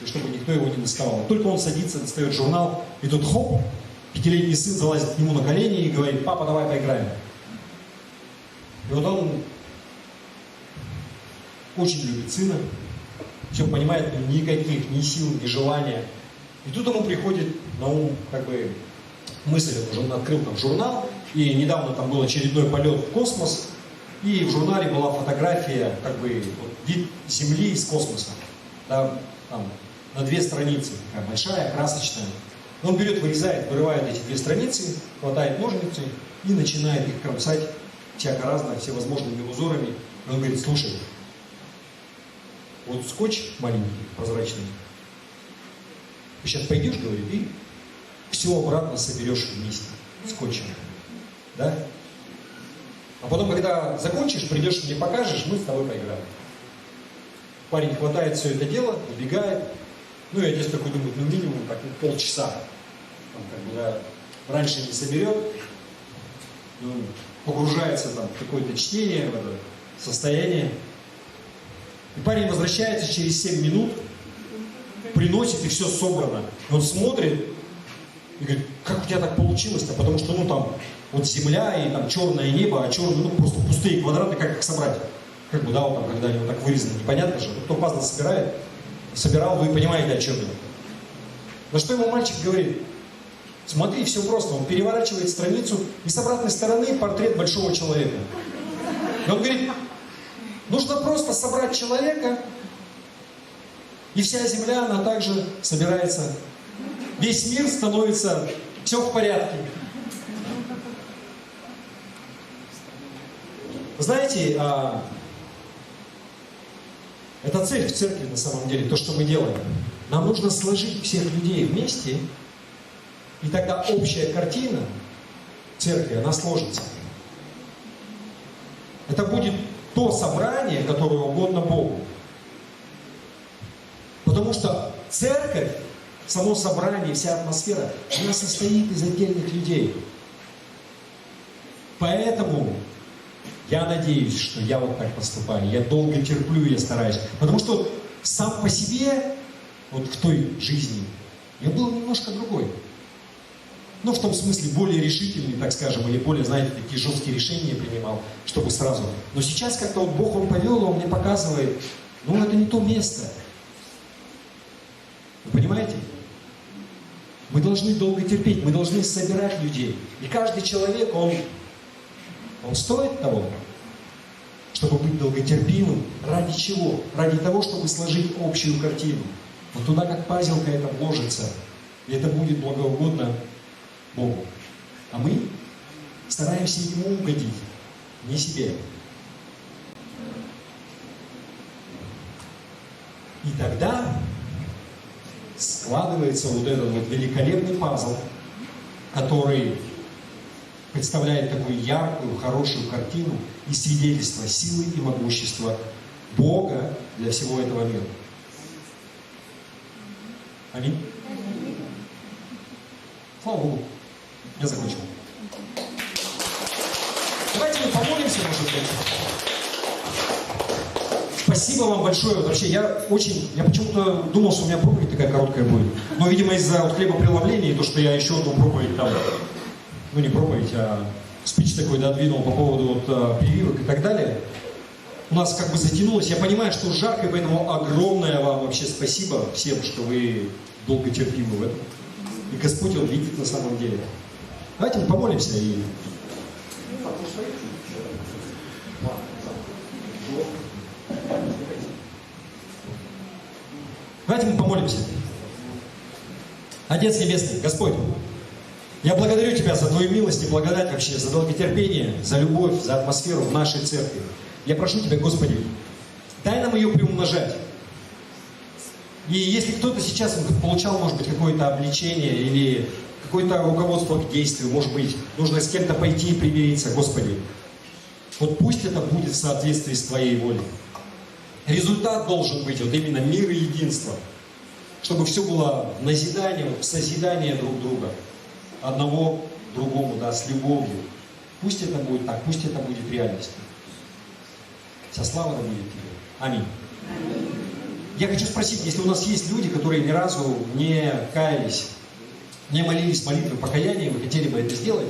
и чтобы никто его не доставал. Только он садится, достает журнал, и тут хоп, 5-летний сын залазит к нему на колени и говорит: папа, давай поиграем. И вот он очень любит сына, все понимает, но никаких ни сил, ни желания. И тут ему приходит на ум как бы мысль, он открыл там журнал, и недавно там был очередной полет в космос, и в журнале была фотография, как бы вот, вид Земли из космоса, да, там, на 2 страницы, такая большая, красочная. Он берет, вырезает, вырывает эти 2 страницы, хватает ножницы и начинает их кромсать всяко разно, всевозможными узорами. И он говорит: слушай, вот скотч маленький, прозрачный, ты сейчас пойдешь, говорит, и все обратно соберешь вместе скотчем. Да? А потом, когда закончишь, придешь, мне покажешь, мы с тобой поиграем. Парень хватает все это дело, убегает. Ну, я здесь такой думаю, ну, минимум так, полчаса. Там, как бы, да, раньше не соберет. Ну, погружается там в какое-то чтение, в это состояние. И парень возвращается через 7 минут, приносит, и все собрано. И он смотрит и говорит: как у тебя так получилось-то? Потому что, ну, там, вот земля и там черное небо, а черные, ну, просто пустые квадраты, как их собрать? Как бы, да, вот там, когда они вот так вырезаны, непонятно же. Кто пазл собирал, вы понимаете, о чем я. На что ему мальчик говорит: смотри, все просто. Он переворачивает страницу, и с обратной стороны портрет большого человека. И он говорит: нужно просто собрать человека, и вся земля, она также собирается. Весь мир становится, все в порядке. Знаете, это цель в церкви на самом деле, то, что мы делаем. Нам нужно сложить всех людей вместе, и тогда общая картина церкви, она сложится. Это будет то собрание, которое угодно Богу. Потому что церковь, само собрание, вся атмосфера, она состоит из отдельных людей. Поэтому я надеюсь, что я вот так поступаю. Я долго терплю, я стараюсь. Потому что сам по себе, вот в той жизни, я был немножко другой. Ну, в том смысле, более решительный, так скажем, или более, знаете, такие жесткие решения принимал, чтобы сразу. Но сейчас как-то вот Бог, Он повел, Он мне показывает, ну, это не то место. Вы понимаете? Мы должны долго терпеть, мы должны собирать людей. И каждый человек, он стоит того, чтобы быть долготерпимым. Ради чего? Ради того, чтобы сложить общую картину. Вот туда, как пазелка, это вложится. И это будет благоугодно Богу. А мы стараемся Ему угодить, не себе. И тогда складывается вот этот вот великолепный пазл, который представляет такую яркую, хорошую картину и свидетельство силы и могущества Бога для всего этого мира. Аминь. Слава Богу. Я закончил. Давайте мы помолимся, может быть. Спасибо вам большое. Вообще, я почему-то думал, что у меня проповедь такая короткая будет. Но, видимо, из-за вот хлебопреломления и то, что я еще одну проповедь там, ну не проповедь, а спич такой додвинул по поводу вот прививок и так далее, у нас как бы затянулось. Я понимаю, что жарко, и поэтому огромное вам вообще спасибо всем, что вы долготерпимы в этом. И Господь, Он видит на самом деле. Давайте мы помолимся и... Давайте мы помолимся. Отец Небесный, Господь, я благодарю Тебя за Твою милость и благодать вообще, за долготерпение, за любовь, за атмосферу в нашей церкви. Я прошу Тебя, Господи, дай нам ее приумножать. И если кто-то сейчас получал, может быть, какое-то обличение или какое-то руководство к действию, может быть, нужно с кем-то пойти и примириться, Господи. Вот пусть это будет в соответствии с Твоей волей. Результат должен быть вот именно мир и единство, чтобы все было в назидание, в созидание друг друга, одного другому, да, с любовью. Пусть это будет так, пусть это будет реальностью. Вся слава да будет Тебе. Аминь. Я хочу спросить, если у нас есть люди, которые ни разу не каялись, не молились молитвой покаяния, вы хотели бы это сделать,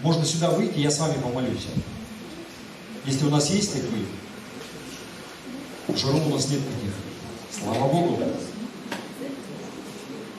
можно сюда выйти, я с вами помолюсь. Если у нас есть такие, жиру у нас нет таких. Слава Богу.